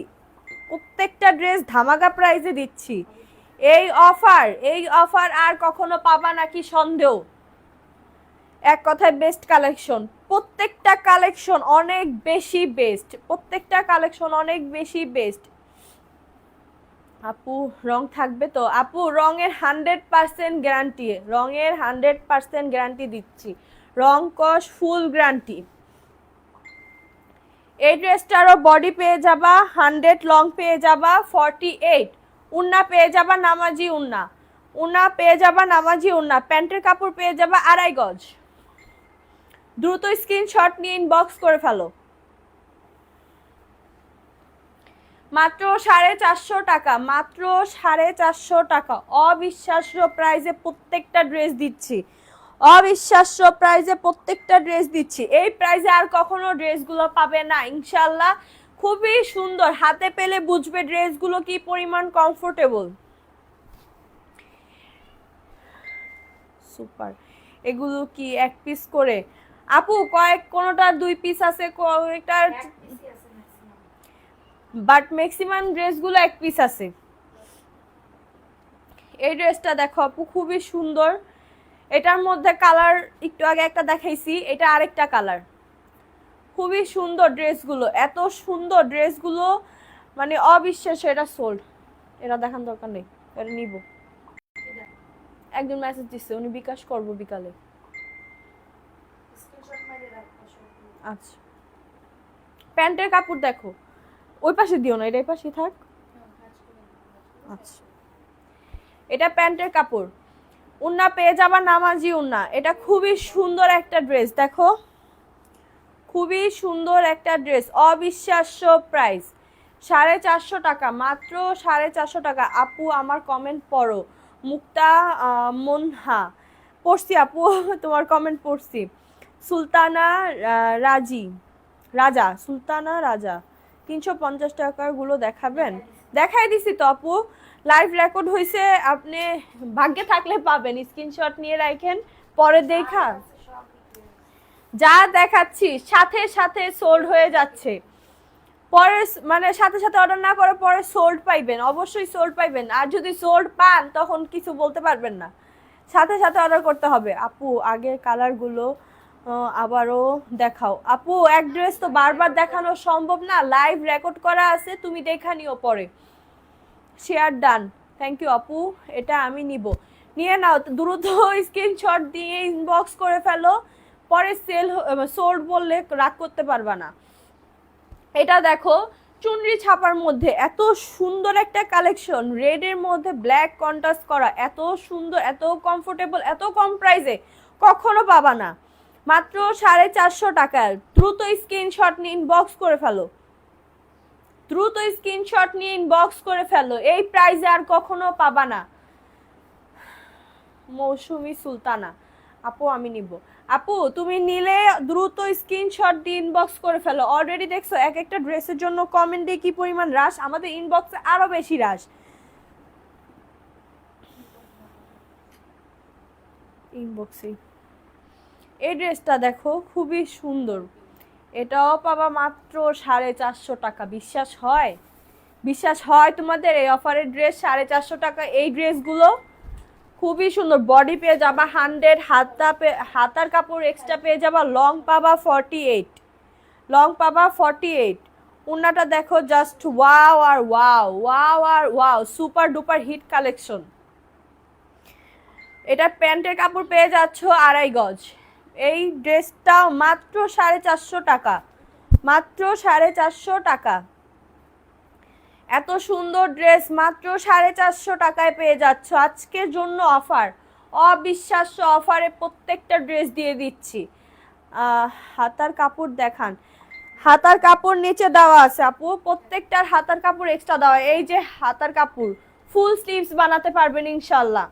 প্রত্যেকটা ড্রেস ধামাকা প্রাইজে দিচ্ছি। এই অফার আর কখনো পাবা নাকি সন্দেহ। এক কথায় বেস্ট কালেকশন, প্রত্যেকটা কালেকশন অনেক বেশি বেস্ট, প্রত্যেকটা কালেকশন অনেক বেশি বেস্ট। আপু রং থাকবে তো? আপু রঙের 100% গ্যারান্টি, রঙের 100% গ্যারান্টি দিচ্ছি, রং কস ফুল গ্যারান্টি। এই ড্রেসটারও বডি পেয়ে যাবা 100 লং পেয়ে যাবা 48, উন্না পেয়ে যাবা নামাজি উন্না, উন্না পেয়ে যাবা নামাজি উন্না, প্যান্টের কাপড় পেয়ে যাবা 2.5 গজ। দ্রুত স্ক্রিনশট নিয়ে ইনবক্স করে ফেলো। মাত্র 450 টাকা, মাত্র 450 টাকা। অবিশ্বাস্য প্রাইসে প্রত্যেকটা ড্রেস দিচ্ছি, অবিশ্বাস্য প্রাইসে প্রত্যেকটা ড্রেস দিচ্ছি। এই প্রাইসে আর কখনো ড্রেসগুলো পাবে না ইনশাল্লাহ। খুবই সুন্দর, হাতে পেলে বুঝবে ড্রেসগুলো কি পরিমাণ কমফোর্টেবল। সুপার। এগুলো কি এক পিস করে আপু? কোনোটার 2 পিস আছে, কয়েকটার, বাট ম্যাক্সিমাম ড্রেসগুলো 1 পিস আছে। এই ড্রেসটা দেখো আপু, খুবই সুন্দর। এটার মধ্যে কালার একটু আগে একটা দেখাইছি, এটা আরেকটা কালার। খুবই সুন্দর ড্রেসগুলো, এত সুন্দর ড্রেসগুলো, মানে অবিশ্বাস্য। এটা সোল্ড, এটা দেখার দরকার নেই, এটা নিব। একজন মেসেজ দিচ্ছে, উনি বিকাশ করবো বিকালে। আচ্ছা, প্যান্টের কাপড় দেখো, ওই পাশে দিও না, এটা এই পাশে থাক। আচ্ছা, এটা প্যান্টের কাপড়, উন্না পেয়ে যাবা নামাজি উন্না। এটা খুবই সুন্দর একটা ড্রেস, দেখো খুবই সুন্দর একটা ড্রেস, অবিশ্বাস্য প্রাইস। 450 টাকা, মাত্র 450 টাকা। আপু আমার কমেন্ট পড়ো। মুক্তা মনহা, পড়ছি আপু, তোমার কমেন্ট পড়ছি। সুলতানা রাজা, সুলতানা রাজা, 350 টাকার গুলো দেখাবেন? দেখাই দিছি তো আপু, লাইভ রেকর্ড হয়েছে, আপনি ভাগ্যে থাকলে পাবেন। স্ক্রিনশট নিয়ে রাখেন, পরে দেখা যা দেখাচ্ছি সাথে সাথে সোল্ড হয়ে যাচ্ছে। পরে মানে সাথে সাথে অর্ডার না করে পরে সোল্ড পাইবেন, অবশ্যই সোল্ড পাইবেন। আর যদি সোল্ড পান তখন কিছু বলতে পারবেন না, সাথে সাথে অর্ডার করতে হবে। আপু আগের কালারগুলো আবারও দেখাও। আপু এক ড্রেস তো বারবার দেখানো সম্ভব না, লাইভ রেকর্ড করা আছে, তুমি দেখা নিও পরে। শেয়ার ডান, থ্যাংক ইউ আপু। এটা আমি নিব, নিয়ে নাও দ্রুত, স্ক্রিনশট দিয়ে ইনবক্স করে ফেলো, পরে সোল্ড বললে রাগ করতে পারবা না। এটা দেখো চুনরি ছাপার মধ্যে এত সুন্দর একটা কালেকশন, রেডের মধ্যে ব্ল্যাক কন্ট্রাস্ট করা, এত সুন্দর, এত কমফোর্টেবল, এত কম প্রাইসে কখনো পাবা না। মাত্র 450 টাকার। দ্রুত স্ক্রিনশট নিয়ে ইনবক্স করে ফেলো, দ্রুত স্ক্রিনশট নিয়ে ইনবক্স করে ফেলো, এই প্রাইসে আর কখনো পাবা না। মৌসুমি সুলতানা, আপু আমি নিব। আপু তুমি নিলে দ্রুত স্ক্রিনশট দিয়ে ইনবক্স করে ফেলো। অলরেডি দেখছো এক একটা ড্রেসের জন্য কমেন্ট দিয়ে কি পরিমাণ রাশ, আমাদের ইনবক্সে আরো বেশি রাশ। ইনবক্সে এই ড্রেসটা দেখো খুবই সুন্দর, এটাও পাবা মাত্র 450 টাকা। বিশ্বাস হয়? বিশ্বাস হয় তোমাদের? এই অফারের ড্রেস 450 টাকা। এই ড্রেসগুলো খুবই সুন্দর, বডি পেয়ে যাবা 100, হাতার কাপড় এক্সট্রা পেয়ে যাবা, লং পাবা 48, লং পাবা 48। উন্নাটা দেখো জাস্ট ওয়াও আর ওয়াও, ওয়াও আর wow, super duper hit collection. এটা প্যান্টের কাপড় পেয়ে যাচ্ছ 2.5 গজ। এই ড্রেসটাও মাত্র 450 টাকা, মাত্র 450 টাকা। এত সুন্দর ড্রেস মাত্র 450 টাকায় পেয়ে যাচ্ছ। আজকের জন্য অফার, অবিশ্বাস্য অফারে প্রত্যেকটা ড্রেস দিয়ে দিচ্ছি। হাতার কাপড় দেখান, হাতার কাপড় নিচে দেওয়া আছে আপু, প্রত্যেকটার হাতার কাপড় এক্সট্রা দেওয়া। এই যে হাতার কাপড় ফুল স্লিভস বানাতে পারবেন ইনশাল্লাহ।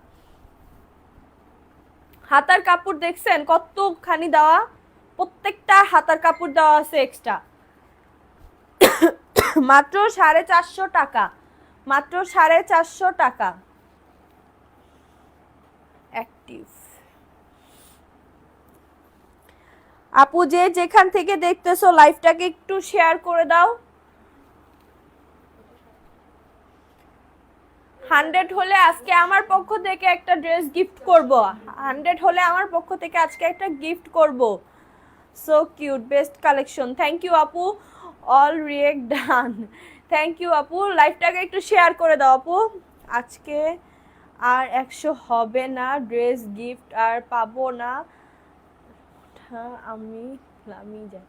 হাতার কাপড় দেখছেন কতখানি দেওয়া, প্রত্যেকটা হাতার কাপড় দেওয়া আছে এক্সট্রা। মাত্র 450 টাকা, মাত্র 450 টাকা। অ্যাক্টিভ আপু যে যেখান থেকে দেখতেছো লাইভটাকে একটু শেয়ার করে দাও। 100 হলে আজকে আমার পক্ষ থেকে একটা ড্রেস গিফট করব, 100 হলে আমার পক্ষ থেকে আজকে একটা গিফট করব। So cute, best collection, thank you আপু। All react done, thank you আপু। লাইভটাকে একটু শেয়ার করে দাও আপু। আজকে আর 100 হবে না, ড্রেস গিফট আর পাবো না। আমি যাই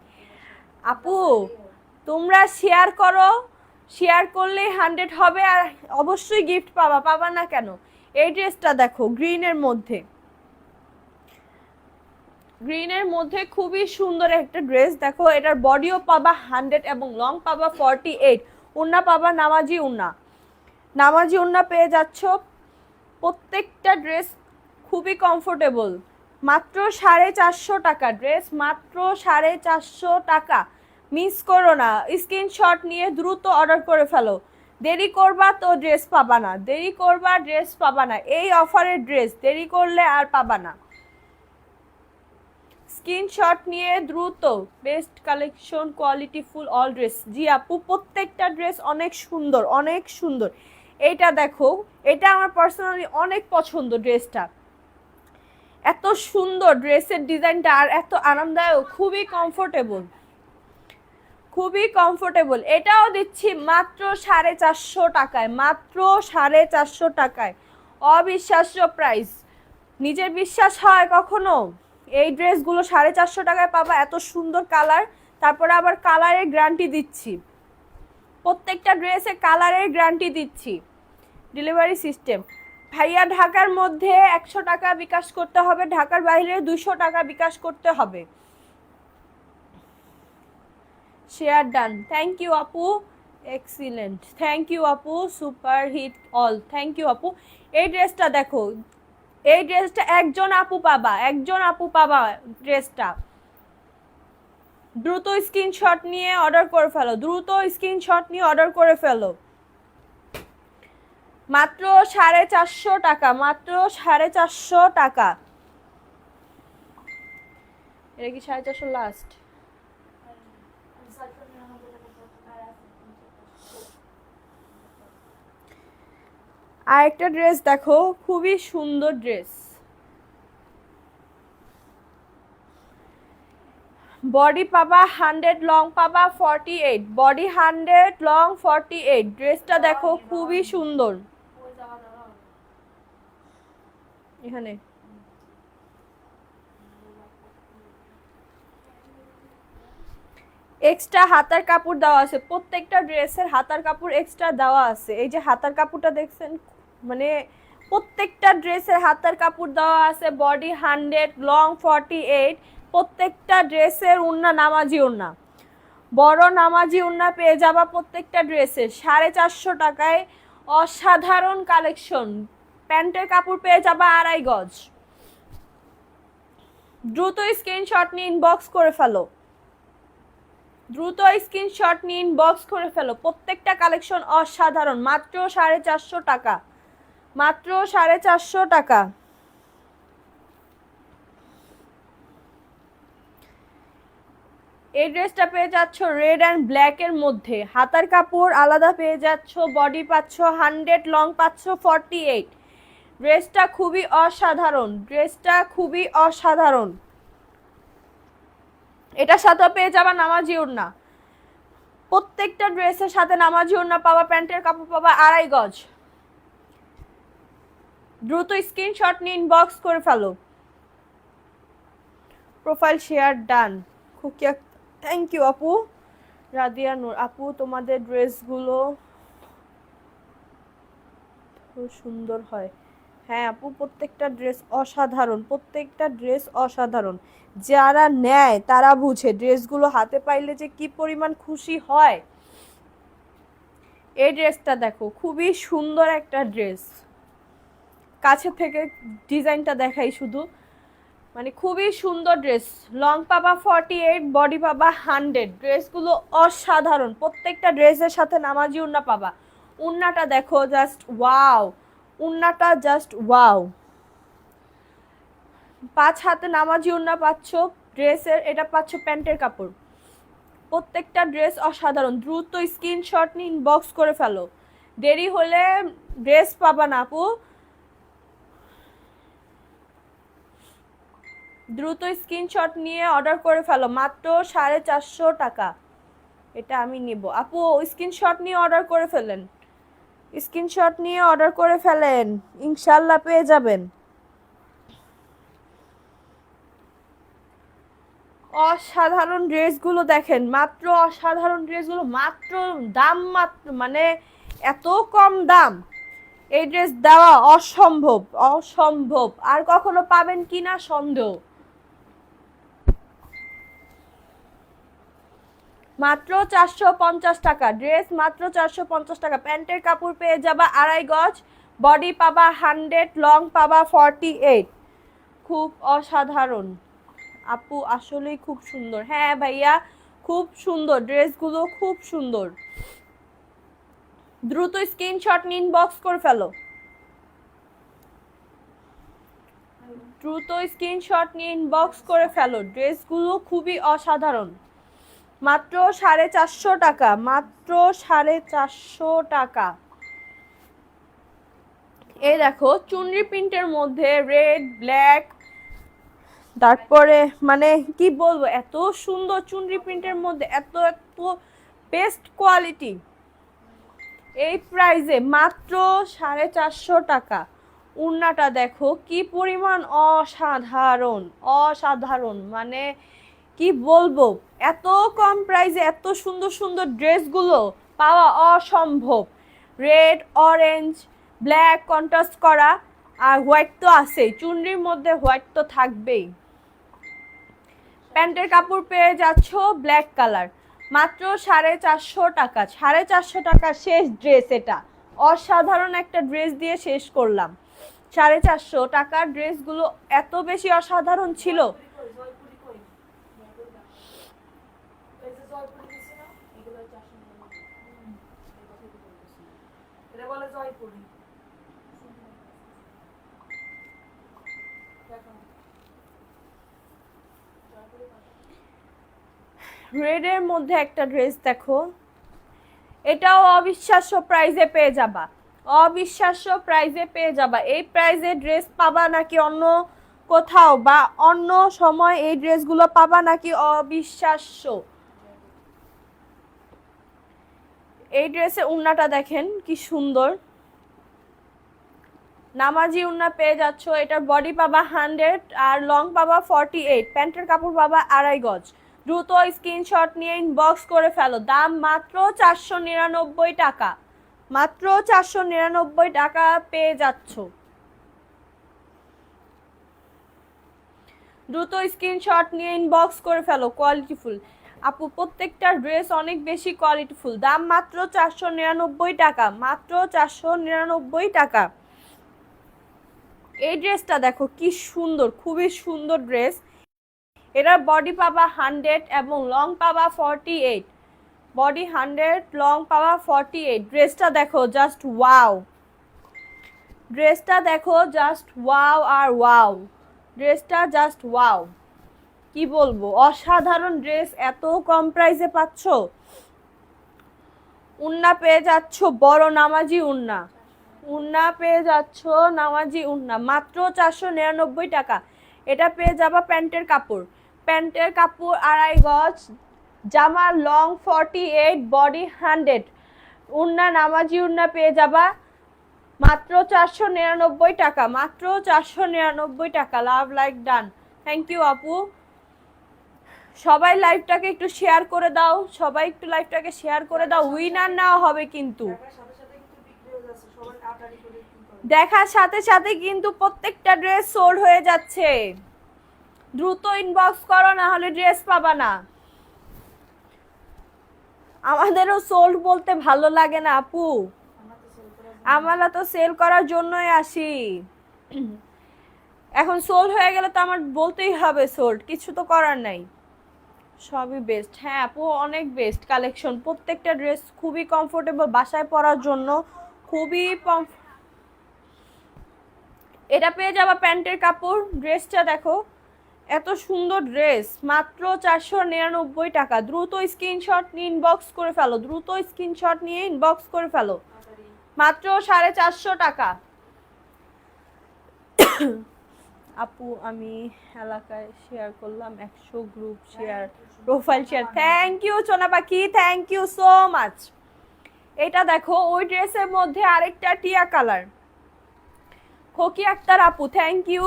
আপু, তোমরা শেয়ার করো, শেয়ার করলে 100 হবে আর অবশ্যই গিফট পাবা, পাবা না কেন? এই ড্রেসটা দেখো গ্রিনের মধ্যে, গ্রিনের মধ্যে খুবই সুন্দর একটা ড্রেস দেখো, এটার বডিও পাবা 100 এবং লং পাবা 48। ওড়না পাবা নামাজি ওড়না, নামাজি ওড়না পেয়ে যাচ্ছ। প্রত্যেকটা ড্রেস খুবই কমফোর্টেবল, মাত্র 450 টাকা ড্রেস, মাত্র 450 টাকা। মিস করো না, স্ক্রিনশট নিয়ে দ্রুত অর্ডার করে ফেলো। দেরি করবা তো ড্রেস পাবা না, দেরি করবা ড্রেস পাবা না। এই অফারের ড্রেস দেরি করলে আর পাবা না। স্ক্রিনশট নিয়ে দ্রুত। Best collection, quality full all dress. জি আপু, প্রত্যেকটা ড্রেস অনেক সুন্দর, অনেক সুন্দর। এইটা দেখো, এটা আমার পার্সোনালি অনেক পছন্দ ড্রেসটা। এত সুন্দর ড্রেসের ডিজাইনটা আর এত আরামদায়ক, খুবই কমফোর্টেবল, খুবই কমফোর্টেবল। এটাও দিচ্ছি মাত্র 450 টাকায়, মাত্র 450 টাকায়। অবিশ্বাস্য প্রাইস, নিজের বিশ্বাস হয় কখনো? এই ড্রেসগুলো 450 টাকায় পাবা, এত সুন্দর কালার, তারপরে আবার কালারের গ্যারান্টি দিচ্ছি, প্রত্যেকটা ড্রেসে কালারের গ্যারান্টি দিচ্ছি। ডেলিভারি সিস্টেম ভাইয়া ঢাকার মধ্যে 100 টাকা বিকাশ করতে হবে, ঢাকার বাইরে 200 টাকা বিকাশ করতে হবে। শেয়ার ডান, থ্যাংক ইউ আপু, এক্সিলেন্ট, থ্যাংক ইউ আপু, super hit all, thank you আপু। এই ড্রেসটা দেখো, এই ড্রেসটা একজন আপু পাবা, একজন আপু পাবা ড্রেসটা। দ্রুত স্ক্রিনশট নিয়ে অর্ডার করে ফেলো, দ্রুত স্ক্রিনশট নিয়ে অর্ডার করে ফেলো। মাত্র 450 টাকা, মাত্র 450 টাকা। এটা কি 450 লাস্ট? আর একটা ড্রেস দেখো, খুবই সুন্দর ড্রেস। বডি পাবা 100, লং পাবা 48, বডি 100, লং 48। ড্রেসটা দেখো খুবই সুন্দর। এখানে এক্সট্রা হাতার কাপড় দেওয়া আছে, প্রত্যেকটা ড্রেসের হাতার কাপড় এক্সট্রা দেওয়া আছে। এই যে হাতার কাপড়টা দেখছেন, মানে প্রত্যেকটা ড্রেসের হাতার কাপড় দেওয়া আছে। বডি 100, লং 48, প্রত্যেকটা ড্রেসের ওড়না নামাজি ওড়না, বড় নামাজি ওড়না পেয়ে যাবা প্রত্যেকটা ড্রেসের 450 টাকায়। অসাধারণ কালেকশন। প্যান্টের কাপড় পেয়ে যাবা 2.5 গজ। দ্রুত স্ক্রিনশট নিয়ে ইনবক্স করে ফেলো, দ্রুত স্ক্রিনশট নিয়ে ইনবক্স করে ফেলো। প্রত্যেকটা কালেকশন অসাধারণ, মাত্র 450 টাকা, মাত্র 450 টাকা। এই ড্রেসটা পেয়ে যাচ্ছ রেড অ্যান্ড ব্ল্যাক এর মধ্যে, হাতার কাপড় আলাদা পেয়ে যাচ্ছ, বডি পাচ্ছ 100, লং পাচ্ছ 48। ড্রেসটা খুবই অসাধারণ, ড্রেসটা খুবই অসাধারণ। এটার সাথে পেয়ে যাবা নামাজি ওড়না, প্রত্যেকটা ড্রেসের সাথে নামাজি ওড়না পাবা, প্যান্টের কাপড় পাবা 2.5 গজ। দ্রুত স্ক্রিনশট নিয়ে ইনবক্স করে ফেলো। Profile share done. Khukia, thank you আপু। রাদিয়া নূর আপু, তোমাদের ড্রেসগুলো খুব সুন্দর হয়। হ্যাঁ আপু, প্রত্যেকটা ড্রেস অসাধারণ, প্রত্যেকটা ড্রেস অসাধারণ। যারা নেয় তারা বুঝে ড্রেসগুলো হাতে পাইলে যে কি পরিমাণ খুশি হয়। এই ড্রেসটা দেখো, খুবই সুন্দর একটা ড্রেস। কাছে থেকে ডিজাইনটা দেখাই শুধু, মানে খুবই সুন্দর ড্রেস। লং পাবা 48, বডি পাবা 100। ড্রেসগুলো অসাধারণ, প্রত্যেকটা ড্রেসের সাথে নামাজি ওড়না পাবা। ওড়নাটা দেখো, জাস্ট ওয়াও, ওড়নাটা জাস্ট ওয়াও। 5 হাতে নামাজি ওড়না পাচ্ছ ড্রেসের, এটা পাচ্ছ প্যান্টের কাপড়। প্রত্যেকটা ড্রেস অসাধারণ। দ্রুত স্ক্রিনশট নিয়ে ইনবক্স করে ফেলো, দেরি হলে ড্রেস পাবা না আপু। দ্রুত স্ক্রিনশট নিয়ে অর্ডার করে ফেলো, মাত্র 450 টাকা। এটা আমি নিব আপু, স্ক্রিনশট নিয়ে অর্ডার করে ফেলেন, স্ক্রিনশট নিয়ে অর্ডার করে ফেলেন, ইনশাল্লাহ পেয়ে যাবেন। অসাধারণ ড্রেসগুলো দেখেন, মাত্র অসাধারণ ড্রেসগুলো, মাত্র দাম মাত্র, মানে এত কম দাম। এই ড্রেস দেওয়া অসম্ভব, অসম্ভব। আর কখনো পাবেন কিনা সন্দেহ। মাত্র 450 টাকা ড্রেস, মাত্র 450 টাকা। প্যান্টের কাপড় পেয়ে যাবা 2.5 গজ, বডি পাবা 100, লং পাবা 48। খুব অসাধারণ আপু, আসলেই খুব সুন্দর। হ্যাঁ ভাইয়া খুব সুন্দর, ড্রেসগুলো খুব সুন্দর। দ্রুত স্ক্রিনশট নিয়ে ইনবক্স করে ফেলো, দ্রুত স্ক্রিনশট নিয়ে ইনবক্স করে ফেলো। ড্রেসগুলো খুবই অসাধারণ। মাত্র 450 টাকা, মাত্র 450 টাকা। এই দেখো চুনরি প্রিন্টের মধ্যে রেড, ব্ল্যাক, তারপরে মানে কি বলবো, এত সুন্দর চুনরি প্রিন্টের মধ্যে, এত এত বেস্ট কোয়ালিটি। এই প্রাইসে মাত্র 450 টাকা। উন্নাটা দেখো কি পরিমাণ অসাধারণ, অসাধারণ মানে কি বলবো, এত কম প্রাইসে এত সুন্দর সুন্দর ড্রেসগুলো পাওয়া অসম্ভব। রেড, অরেঞ্জ, ব্ল্যাক কন্ট্রাস্ট করা, আর হোয়াইট তো আছেই, চুনরির মধ্যে হোয়াইট তো থাকবেই। প্যান্টের কাপড় পেয়ে যাচ্ছ ব্ল্যাক কালার, মাত্র 450 টাকা। 450 টাকা শেষ ড্রেস, এটা অসাধারণ একটা ড্রেস দিয়ে শেষ করলাম। 450 টাকার ড্রেসগুলো এত বেশি অসাধারণ ছিল। রেডের মধ্যে একটা ড্রেস দেখো, এটাও অবিশ্বাস্য প্রাইজে পেয়ে যাবা, অবিশ্বাস্য প্রাইজে পেয়ে যাবা। এই প্রাইজে ড্রেস পাবা নাকি অন্য কোথাও বা অন্য সময় এই ড্রেসগুলো পাবা নাকি অবিশ্বাস্য। এই ড্রেসের উন্নাটা দেখেন কি সুন্দর, নামাজি উন্না পেয়ে যাচ্ছ। এটার বডি পাবা 100 আর লং পাবা 48। প্যান্টের কাপড় পাবা 2.5 গজ। দ্রুত স্ক্রিনশট নিয়ে ইনবক্স করে ফেলো। দাম মাত্র 499 টাকা, মাত্র 499 টাকা পেয়ে যাচ্ছ। দ্রুত স্ক্রিনশট নিয়ে ইনবক্স করে ফেলো। কোয়ালিটিফুল আপু, প্রত্যেকটা ড্রেস অনেক বেশি কোয়ালিটিফুল। দাম মাত্র 499 টাকা, মাত্র 499 টাকা। এই ড্রেসটা দেখো কি সুন্দর, খুবই সুন্দর ড্রেস। এটার বডি পাবা 100 এবং লং পাবা 48। বডি 100, লং পাবা 48। ড্রেসটা দেখো জাস্ট ওয়াও, ড্রেসটা দেখো জাস্ট ওয়াও আর ওয়াও, ড্রেসটা জাস্ট ওয়াও। কি বলবো, অসাধারণ ড্রেস, এত কম প্রাইসে পাচ্ছ। উন্না পেয়ে যাচ্ছ বড় নামাজি উন্না, উন্না পেয়ে যাচ্ছ নামাজি উন্না, মাত্র 499 টাকা। এটা পেয়ে যাবা প্যান্টের কাপড়, প্যান্টের কাপড় 2.5 গজ, জামা লং 48, বডি 100। উন্না নামাজি উন্না পেয়ে যাবা মাত্র 499 টাকা, মাত্র 499 টাকা। লাভ, লাইক, ডান। থ্যাংক ইউ আপু। সবাই লাইভটাকে একটু শেয়ার করে দাও, সবাই একটু লাইভটাকে শেয়ার করে দাও। উইনার নেওয়া হবে কিন্তু, দেখার সাথে সাথে কিন্তু প্রত্যেকটা ড্রেস সোল্ড হয়ে যাচ্ছে। দ্রুত ইনবক্স করো, না হলে ড্রেস পাবা না। আমাদেরও সোল্ড বলতে ভালো লাগে না আপু, আমরা তো সেল করার জন্যই আসি। এখন সোল্ড হয়ে গেলে তো আমার বলতেই হবে সোল্ড, কিছু তো করার নাই। সবই বেস্ট, হ্যাঁ আপু অনেক বেস্ট কালেকশন। প্রত্যেকটা ড্রেস খুবই কমফোর্টেবল, বাসায় পরার জন্য খুবই এটা পেয়ে যাবা প্যান্টের কাপড়। ড্রেসটা দেখো এত সুন্দর ড্রেস, মাত্র 499 টাকা। দ্রুত স্ক্রিনশট নিয়ে ইনবক্স করে ফেলো, দ্রুত স্ক্রিনশট নিয়ে ইনবক্স করে ফেলো। মাত্র 450 টাকা। আপু আমি এলাকায় শেয়ার করলাম, 100 group share, profile share. Thank you সোনা পাখি, থ্যাংক ইউ সো মাচ। এটা দেখো ওই ড্রেসের মধ্যে আরেকটা টিয়া কালার। খোকি আক্তার আপু থ্যাংক ইউ।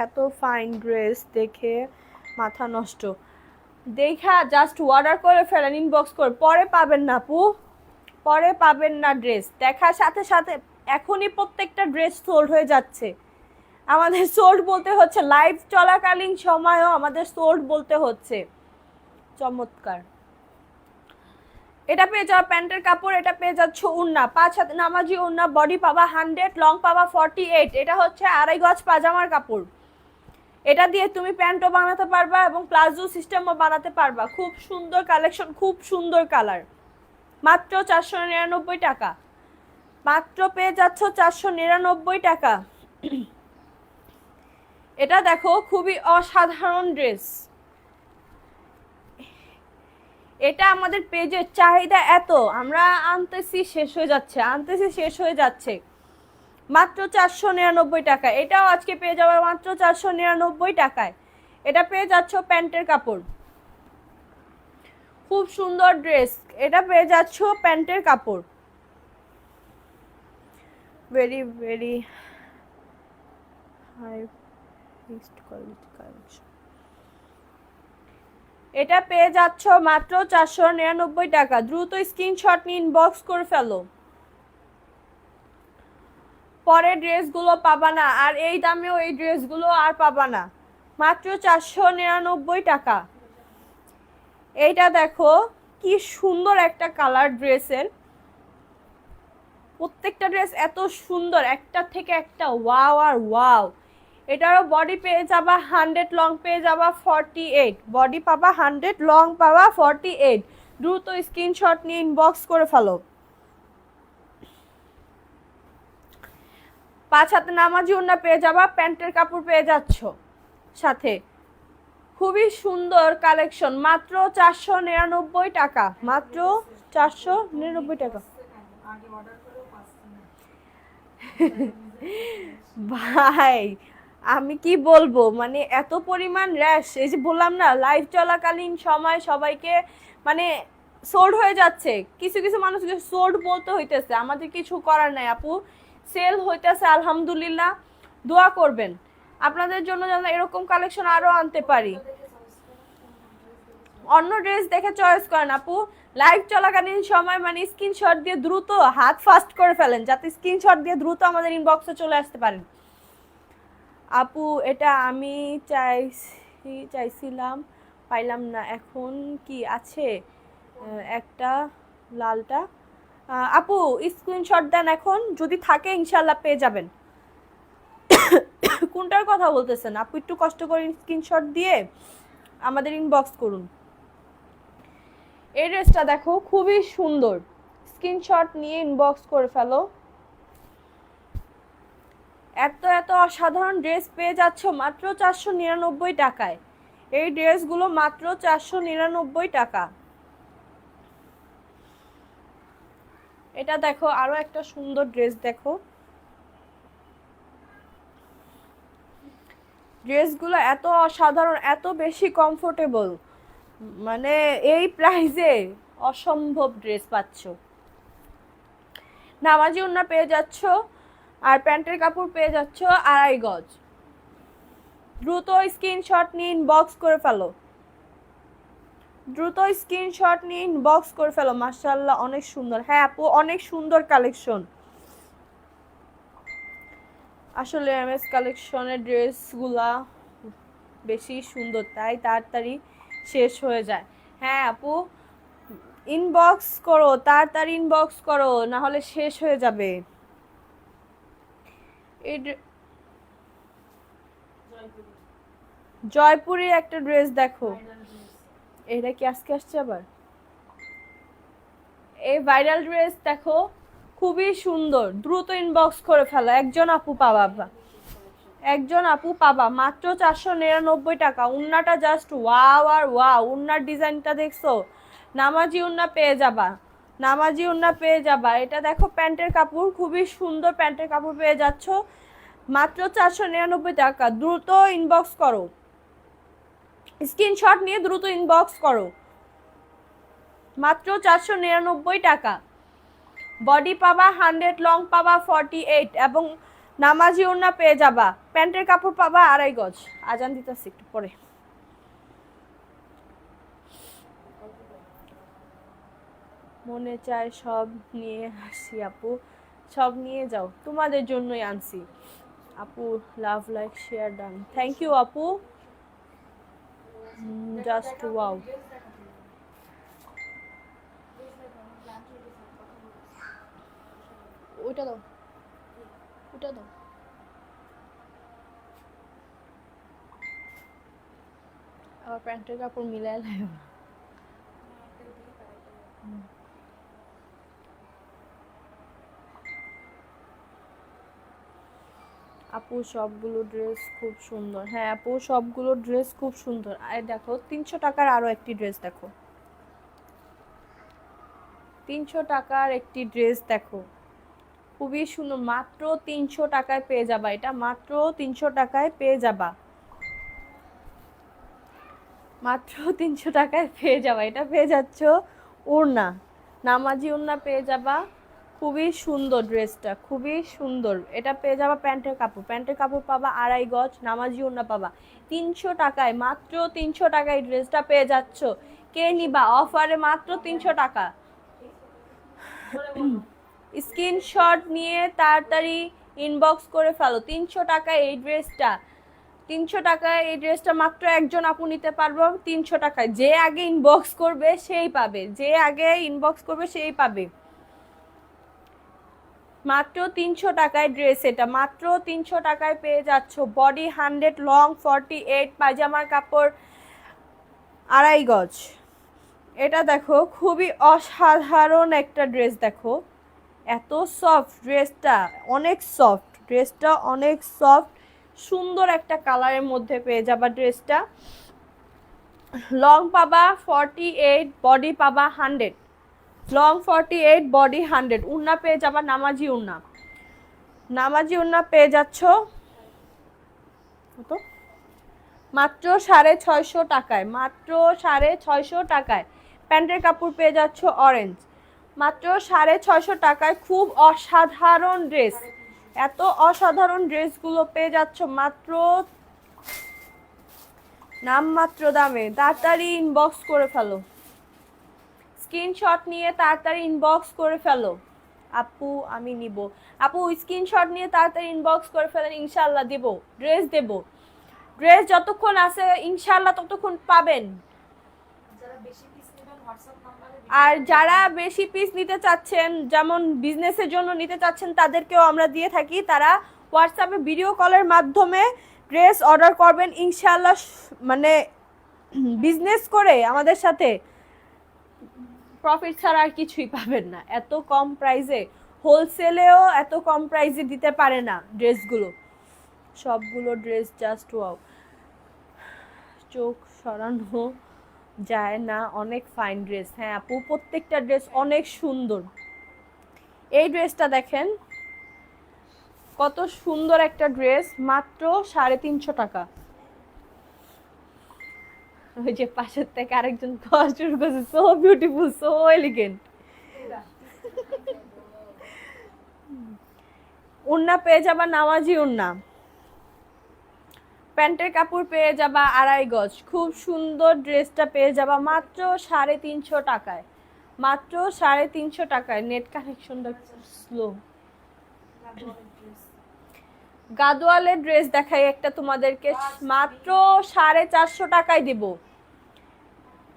এত ফাইন ড্রেস দেখে মাথা নষ্ট, দেখা জাস্ট অর্ডার করে ফেলেন, ইনবক্স করে, পরে পাবেন না আপু, পরে পাবেন না ড্রেস। দেখার সাথে সাথে এখনই প্রত্যেকটা ড্রেস সোল্ড হয়ে যাচ্ছে। আমাদের সোল্ড বলতে হচ্ছে, লাইভ চলাকালীন সময়ও আমাদের সোল্ড বলতে হচ্ছে। চমৎকার। এটা পেয়ে যাওয়া প্যান্টের কাপড়, এটা পেয়ে যাচ্ছ উন্না, 5 হাত নামাজি উন্না, বডি পাবা 100, লং পাবা 48। এটা হচ্ছে 2.5 গজ পাজামার কাপড়। এটা দিয়ে তুমি প্যান্টও বানাতে পারবা এবং প্লাজো সিস্টেমও বানাতে পারবা। খুব সুন্দর কালেকশন, খুব সুন্দর কালার। মাত্র 499 টাকা, মাত্র পেয়ে যাচ্ছ 499 টাকা। এটা দেখো খুবই অসাধারণ ড্রেস। এটা আমাদের পেজের চাহিদা এত, আমরা আনতেছি শেষ হয়ে যাচ্ছে, আনতেছি শেষ হয়ে যাচ্ছে। মাত্র 499 টাকা। এটাও আজকে পেয়ে যাবে মাত্র 499 টাকায়। এটা পেয়ে যাচ্ছ প্যান্টের কাপড়, খুব সুন্দর ড্রেস। এটা পেয়ে যাচ্ছ প্যান্টের কাপড়, very very high fixed quality collection. এটা পেয়ে যাচ্ছ মাত্র 499 টাকা। দ্রুত স্ক্রিনশট নিয়ে ইনবক্স করে ফেলো, পরে ড্রেসগুলো পাবা না আর, এই দামেও এই ড্রেসগুলো আর পাবা না। মাত্র 499 টাকা। এইটা দেখো কি সুন্দর একটা কালার ড্রেসের, প্রত্যেকটা ড্রেস এত সুন্দর, একটা থেকে একটা ওয়াও আর ওয়াও। এটারও বডি পেয়ে যাবা 100, লং পেয়ে যাবা 48। বডি পাবা 100, লং পাবা 48। দ্রুত স্ক্রিনশট নিয়ে ইনবক্স করে ফেলো। 5 হাতে নামাজি ওড়না পেয়ে যাবা, প্যান্টের কাপড় পেয়ে যাচ্ছ সাথে। খুবই সুন্দর কালেকশন, মাত্র 499 টাকা, মাত্র 499 টাকা। ভাই আমি কি বলবো, মানে এত পরিমাণ র্যাশ, এই যে বললাম না লাইভ চলাকালীন সময় সবাইকে মানে সোল্ড হয়ে যাচ্ছে। কিছু কিছু মানুষকে সোল্ড বলতে হইতেছে, আমাদের কিছু করার নাই আপু, সেল হইতেছে আলহামদুলিল্লাহ। দোয়া করবেন আপনাদের জন্য যেন এরকম কালেকশন আরো আনতে পারি। অন্য ড্রেস দেখে চয়েস করেন আপু, লাইভ চলাকালীন সময় মানে স্ক্রিনশট দিয়ে দ্রুত হাত ফাস্ট করে ফেলেন, যাতে স্ক্রিনশট দিয়ে দ্রুত আমাদের ইনবক্সে চলে আসতে পারেন। আপু এটা আমি চাইছিলাম পাইলাম না, এখন কি আছে একটা লালটা? আপু স্ক্রিনশট দেন, এখন যদি থাকে ইনশাল্লাহ পেয়ে যাবেন। কোনটার কথা বলতেছেন আপু, একটু কষ্ট করে স্ক্রিনশট দিয়ে আমাদের ইনবক্স করুন। এই ড্রেসটা দেখো খুবই সুন্দর, স্ক্রিনশট নিয়ে ইনবক্স করে ফেলো। এত এত অসাধারণ ড্রেস পেয়ে যাচ্ছ মাত্র 499 টাকায়। এই ড্রেসগুলো মাত্র 499 টাকা। এটা দেখো আরো একটা সুন্দর ড্রেস দেখো, ড্রেসগুলো এত অসাধারণ, এত বেশি কমফোর্টেবল, মানে এই প্রাইসে অসম্ভব ড্রেস পাচ্ছ। নামাজি ওড়না পেয়ে যাচ্ছ আর প্যান্টের কাপড় পেয়ে যাচ্ছ 2.5 গজ। দ্রুত স্ক্রিনশট নিয়ে ইনবক্স করে ফেলো, দ্রুত স্ক্রিনশট নিয়ে ইনবক্স করে ফেলো। মাশাআল্লাহ অনেক সুন্দর। হ্যাঁ আপু অনেক সুন্দর কালেকশন, আসলে এমএস কালেকশনের ড্রেসগুলা বেশি সুন্দর, তাই তাড়াতাড়ি শেষ হয়ে যায়। হ্যাঁ আপু ইনবক্স করো, তাড়াতাড়ি ইনবক্স করো, না হলে শেষ হয়ে যাবে। জয়পুরি একটা ড্রেস দেখো, এটা কি আজকে আসছে আবার? এই ভাইরাল ড্রেস দেখো খুবই সুন্দর, দ্রুত ইনবক্স করে ফেলো, একজন আপু পাবা, একজন আপু পাবা। মাত্র 499 টাকা। উন্নাটা জাস্ট ওয়াও আর ওয়াও, উন্নার ডিজাইনটা দেখছো? নামাজি উন্না পেয়ে যাবা, নামাজি উন্না পেয়ে যাবা। এটা দেখো প্যান্টের কাপড়, খুবই সুন্দর প্যান্টের কাপড় পেয়ে যাচ্ছ মাত্র 499 টাকা। দ্রুত ইনবক্স করো, স্ক্রিনশট নিয়ে দ্রুত ইনবক্স করো। মাত্র 499 টাকা। বডি পাবা 100, লং পাবা 48 এবং নামাজি ওড়না পেয়ে যাবা। প্যান্টের কাপড় পাবা 2.5 গজ। আজান দিতেছি একটু পরে। মনে চায় সব নিয়ে আসি আপু, সব নিয়ে যাও, তোমাদের জন্যই আনছি আপু। Love like share done, thank you আপু, জাস্ট ওয়াও। ওইটা দাও, ওইটা দাও। আবার প্যান্টের কাপড় মিলাই লাইও না। আপু সবগুলো ড্রেস খুব সুন্দর। হ্যাঁ আপু সবগুলো ড্রেস খুব সুন্দর। আর দেখো 300 টাকার আরো একটি ড্রেস দেখো, 300 টাকার একটি ড্রেস দেখো, খুবই সুন্দর। মাত্র 300 টাকায় পেয়ে যাবা এটা, মাত্র 300 টাকায় পেয়ে যাবা, মাত্র 300 টাকায় পেয়ে যাবা। এটা পেয়ে যাচ্ছ ওড়না, নামাজি ওড়না পেয়ে যাবা। খুবই সুন্দর ড্রেসটা, খুবই সুন্দর। এটা পেয়ে যাবা প্যান্টের কাপড়, প্যান্টের কাপড় পাবা 2.5 গজ, নামাজি ওড়না পাবা 300 টাকায়। মাত্র 300 টাকায় ড্রেসটা পেয়ে যাচ্ছ। কে নিবা অফারে মাত্র 300 টাকা। স্ক্রিনশট নিয়ে তাড়াতাড়ি ইনবক্স করে ফেলো। 300 টাকায় এই ড্রেসটা, 300 টাকায় এই ড্রেসটা মাত্র একজন আপু নিতে পারবো 300 টাকায়। যে আগে ইনবক্স করবে সেই পাবে, যে আগে ইনবক্স করবে সেই পাবে। মাত্র 300 টাকায় ড্রেস, এটা মাত্র 300 টাকায় পেয়ে যাচ্ছ। বডি 100, লং 48, পায়জামার কাপড় 2.5 গজ। এটা দেখো খুবই অসাধারণ একটা ড্রেস, দেখো এত সফট ড্রেসটা, অনেক সফট ড্রেসটা, অনেক সফট, সুন্দর একটা কালারের মধ্যে পেয়ে যাবা ড্রেসটা। লং পাবা 48, বডি পাবা 100, লং 48, বডি 100। উন্না পেয়ে যাবা নামাজি উন্না, নামাজি উন্না পেয়ে যাচ্ছ কত, মাত্র 650 টাকায়, মাত্র 650 টাকায়। প্যান্টের কাপড় পেয়ে যাচ্ছ অরেঞ্জ, মাত্র 650 টাকায়। খুব অসাধারণ ড্রেস, এত অসাধারণ ড্রেসগুলো পেয়ে যাচ্ছ মাত্র নামমাত্র দামে। তাড়াতাড়ি ইনবক্স করে ফেলো, স্ক্রিনশট নিয়ে তাড়াতাড়ি ইনবক্স করে ফেলো। আপু আমি নিব, আপু স্ক্রিনশট নিয়ে তাড়াতাড়ি ইনবক্স করে ফেলেন, ইনশাল্লাহ দেব, ড্রেস দেব। ড্রেস যতক্ষণ আছে ইনশাল্লাহ ততক্ষণ পাবেন। আর যারা বেশি পিস নিতে চাচ্ছেন, যেমন বিজনেসের জন্য নিতে চাচ্ছেন, তাদেরকেও আমরা দিয়ে থাকি। তারা হোয়াটসঅ্যাপে ভিডিও কলের মাধ্যমে ড্রেস অর্ডার করবেন, ইনশাল্লাহ মানে বিজনেস করে আমাদের সাথে প্রফিট ছাড়া আর কিছুই পাবেন না। এত কম প্রাইসে, হোলসেলেও এত কম প্রাইসে দিতে পারে না ড্রেসগুলো। সবগুলো ড্রেস জাস্ট ওয়াও, চোখ সরানো যায় না, অনেক ফাইন ড্রেস। হ্যাঁ আপু প্রত্যেকটা ড্রেস অনেক সুন্দর। এই ড্রেসটা দেখেন কত সুন্দর একটা ড্রেস, মাত্র 350 টাকা। ওই যে পাশের থেকে আরেকজন খাওয়া শুরু করছে, সো বিউটিফুল, সো এলিগেন্ট। উন্না পেয়ে যাবা নামাজি উন্না, প্যান্টের কাপড় পেয়ে যাবা 2.5 গজ। খুব সুন্দর ড্রেসটা পেয়ে যাবা মাত্র 350 টাকায়, মাত্র 350 টাকায়। নেট কানেকশনটা স্লো। গাদোয়ালের ড্রেস দেখাই একটা তোমাদেরকে, মাত্র 450 টাকায় দেব,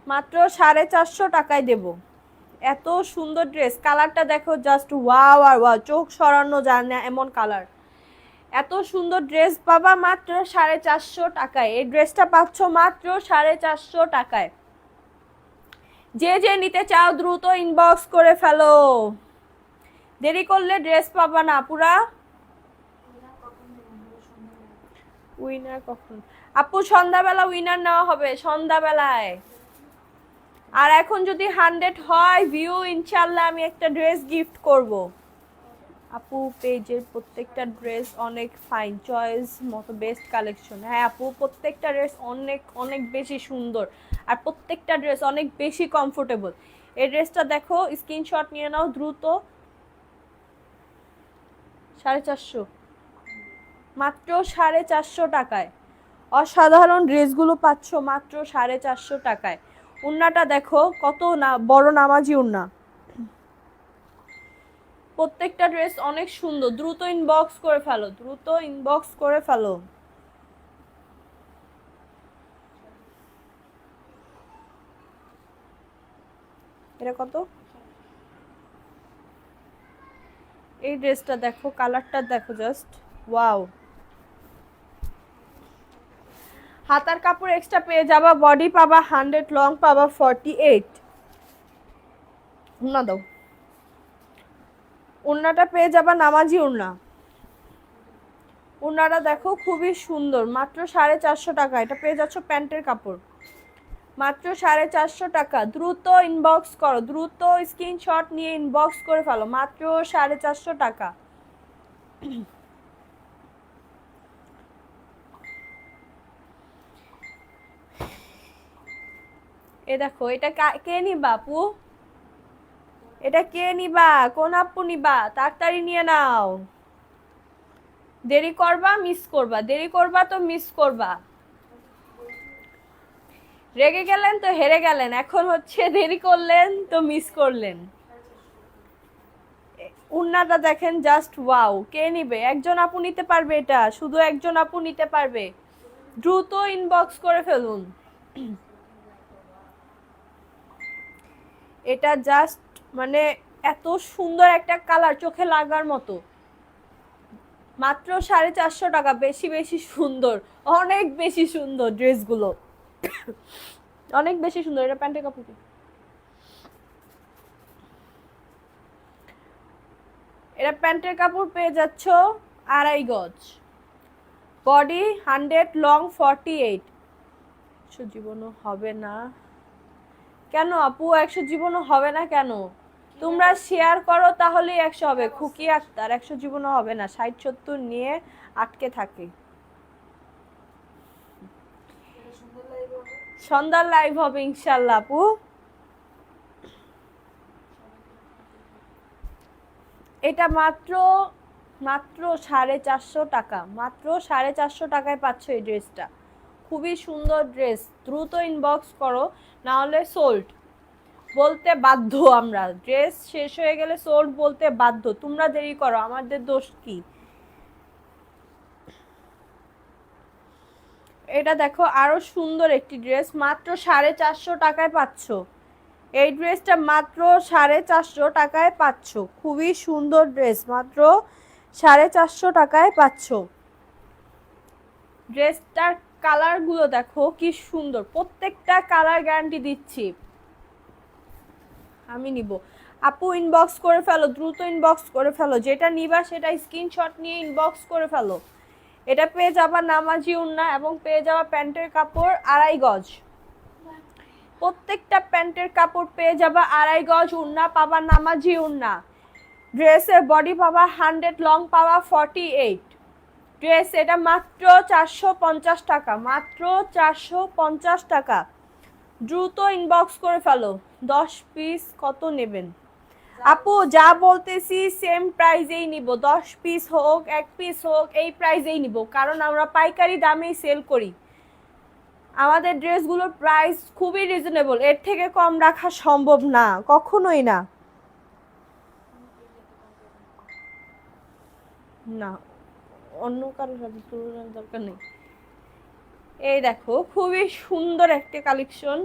মাত্র 450 টাকায় দেব। এত সুন্দর ড্রেস, কালারটা দেখো জাস্ট ওয়াও আর ওয়াও, চোখ সরানো যায় না এমন কালার। এত সুন্দর ড্রেস পাবা মাত্র 450 টাকায়। এই ড্রেসটা পাচ্ছ মাত্র 450 টাকায়। যে যে নিতে চাও দ্রুত ইনবক্স করে ফেলো, দেরি করলে ড্রেস পাবা না পুরা। উইনার কখন আপু? সন্ধ্যাবেলা উইনার নেওয়া হবে, সন্ধ্যাবেলায়। আর এখন যদি 100 হয় ভিউ, ইনশাল্লাহ আমি একটা ড্রেস গিফট করব। আপু পেজের প্রত্যেকটা ড্রেস অনেক ফাইন, চয়েস মতো বেস্ট কালেকশন। হ্যাঁ আপু প্রত্যেকটা ড্রেস অনেক অনেক বেশি সুন্দর, আর প্রত্যেকটা ড্রেস অনেক বেশি কমফোর্টেবল। এই ড্রেসটা দেখো, স্ক্রিনশট নিয়ে নাও দ্রুত। 450, মাত্র 450 টাকায়। অসাধারণ ড্রেসগুলো পাচ্ছ মাত্র 450 টাকায়। উন্নাটা দেখো কত না বড় নামাজি উন্না। প্রত্যেকটা ড্রেস অনেক সুন্দর, দ্রুত ইনবক্স করে ফেলো, দ্রুত ইনবক্স করে ফেলো। এটা কত? এই ড্রেসটা দেখো, কালারটা দেখো জাস্ট ওয়াও। হাতার কাপড় এক্সট্রা পেয়ে যাবা, বডি পাবা 100, লং পাবা 48। উন্না দাও, উন্নাটা পেয়ে যাবা নামাজি উন্না। উন্নাটা দেখো খুবই সুন্দর, মাত্র 450 টাকা। এটা পেয়ে যাচ্ছ প্যান্টের কাপড়, মাত্র 450 টাকা। দ্রুত ইনবক্স করো, দ্রুত স্ক্রিনশট নিয়ে ইনবক্স করে ফেলো, মাত্র 450 টাকা। এ দেখো, এটা কে নিবা আপু? এটা কে নিবা? কোন আপু নিবা? তাড়াতাড়ি নিয়ে নাও, দেরি করবা মিস করবা, দেরি করবা তো মিস করবা। রেগে গেলেন তো হেরে গেলেন, এখন হচ্ছে দেরি করলেন তো মিস করলেন। উন্নাটা দেখেন জাস্ট ওয়াও। কে নিবে? একজন আপু নিতে পারবে, এটা শুধু একজন আপু নিতে পারবে, দ্রুত ইনবক্স করে ফেলুন। এটা জাস্ট মানে এত সুন্দর একটা কালার, চোখে লাগার মতো। মাত্র 450 টাকা, বেশি বেশি সুন্দর, অনেক বেশি সুন্দর ড্রেসগুলো, অনেক বেশি সুন্দর। এটা প্যান্টের কাপড়, এটা প্যান্টের কাপড় পেয়ে যাচ্ছ 2.5 গজ, বডি 100, লং 48। 100 জীবনও হবে না কেন আপু? 100 জীবনও হবে না কেন? তোমরা শেয়ার করো তাহলেই 100 হবে। খুকি আক্তার, 100 জীবনও হবে না, 60-70 নিয়ে আটকে থাকে। সন্ধ্যার লাইভ হবে ইনশাল্লাহ আপু। এটা মাত্র 450 টাকা, মাত্র 450 টাকায় পাচ্ছ এই ড্রেসটা। খুবই সুন্দর ড্রেস, দ্রুত ইনবক্স করো, না হলে সোল্ড বলতে বাধ্য আমরা। ড্রেস শেষ হয়ে গেলে সোল্ড বলতে বাধ্য, তোমরা দেরি করো, আমাদের দোষ কি? এটা দেখো আরো সুন্দর একটি ড্রেস, মাত্র 450 টাকায় পাচ্ছ এই ড্রেসটা, মাত্র 450 টাকায় পাচ্ছ। খুবই সুন্দর ড্রেস, মাত্র 450 টাকায় পাচ্ছ। ড্রেসটার কালারগুলো দেখো কি সুন্দর, প্রত্যেকটা কালার গ্যারান্টি দিচ্ছি। আমি নিব আপু, ইনবক্স করে ফেলো, দ্রুত ইনবক্স করে ফেলো, যেটা নিবা সেটা স্ক্রিনশট নিয়ে ইনবক্স করে ফেলো। এটা পেয়ে যাবা নামাজি উন্না এবং পেয়ে যাবা প্যান্টের কাপড় 2.5 গজ। প্রত্যেকটা প্যান্টের কাপড় পেয়ে যাবা 2.5 গজ, উন্না পাবা নামাজি উন্না। ড্রেসের বডি পাবা 100, লং পাবা 48। ড্রেস এটা মাত্র 450 টাকা, মাত্র 450 টাকা। দ্রুত ইনবক্স করে ফেলো, 10 পিস কত নেবেন? আপু যা বলতেছি সেম প্রাইজেই নিব, 10 পিস হোক 1 পিস হোক এই প্রাইজেই নিব, কারণ আমরা পাইকারি দামেই সেল করি। আমাদের ড্রেসগুলোর প্রাইস খুবই রিজনেবল, এর থেকে কম রাখা সম্ভব না, কখনোই না। না, অন্য কারোর সাথে তুলনার দরকার নেই। এই দেখো খুবই সুন্দর একটা কালেকশন,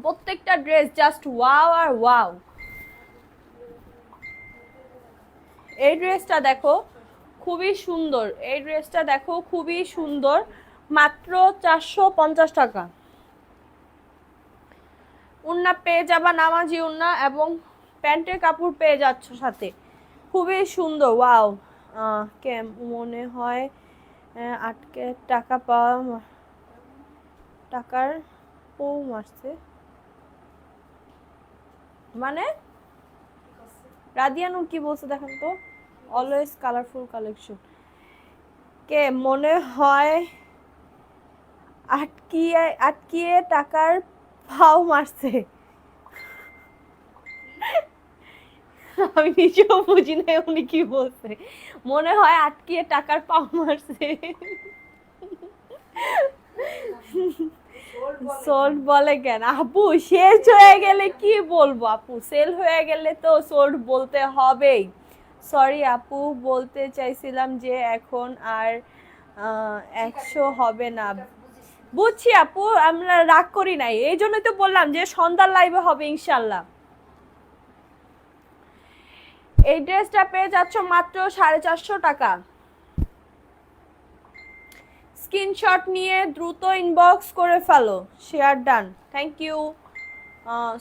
প্রত্যেকটা ড্রেস জাস্ট ওয়াও আর ওয়াও। এই ড্রেসটা দেখো খুবই সুন্দর, এই ড্রেসটা দেখো খুবই সুন্দর, মাত্র 450 টাকা। উন্না পেয়ে যাবা নামাজি উন্না এবং প্যান্টের কাপড় পেয়ে যাচ্ছ সাথে, খুবই সুন্দর ওয়াও। কে মনে হয় আটকে টাকা পাওয়া, টাকার পৌ মারছে মানে? রাদিয়ানুর কি বলছে দেখেন তো, অলওয়েজ কালারফুল কালেকশন। কে মনে হয় আটকিয়ে আটকিয়ে টাকার পাও মারছে? আমি নিজেও বুঝি না উনি কি বলছে, মনে হয় আটকিয়ে টাকার পাও মারছে। সোল্ড বলে কেন আপু? শেষ হয়ে গেলে কি বলবো আপু, সেল হয়ে গেলে তো সোল্ড বলতে হবেই। সরি আপু, বলতে চাইছিলাম যে এখন আর 100 হবে না। বুঝছি আপু, আমরা রাগ করি নাই, এই জন্যই তো বললাম যে সন্ধ্যার লাইভে হবে ইনশাল্লাহ। এই ড্রেসটা পেয়ে যাচ্ছ মাত্র 450 টাকা। স্ক্রিনশট নিয়ে দ্রুত ইনবক্স করে ফেলো। Share done, thank you.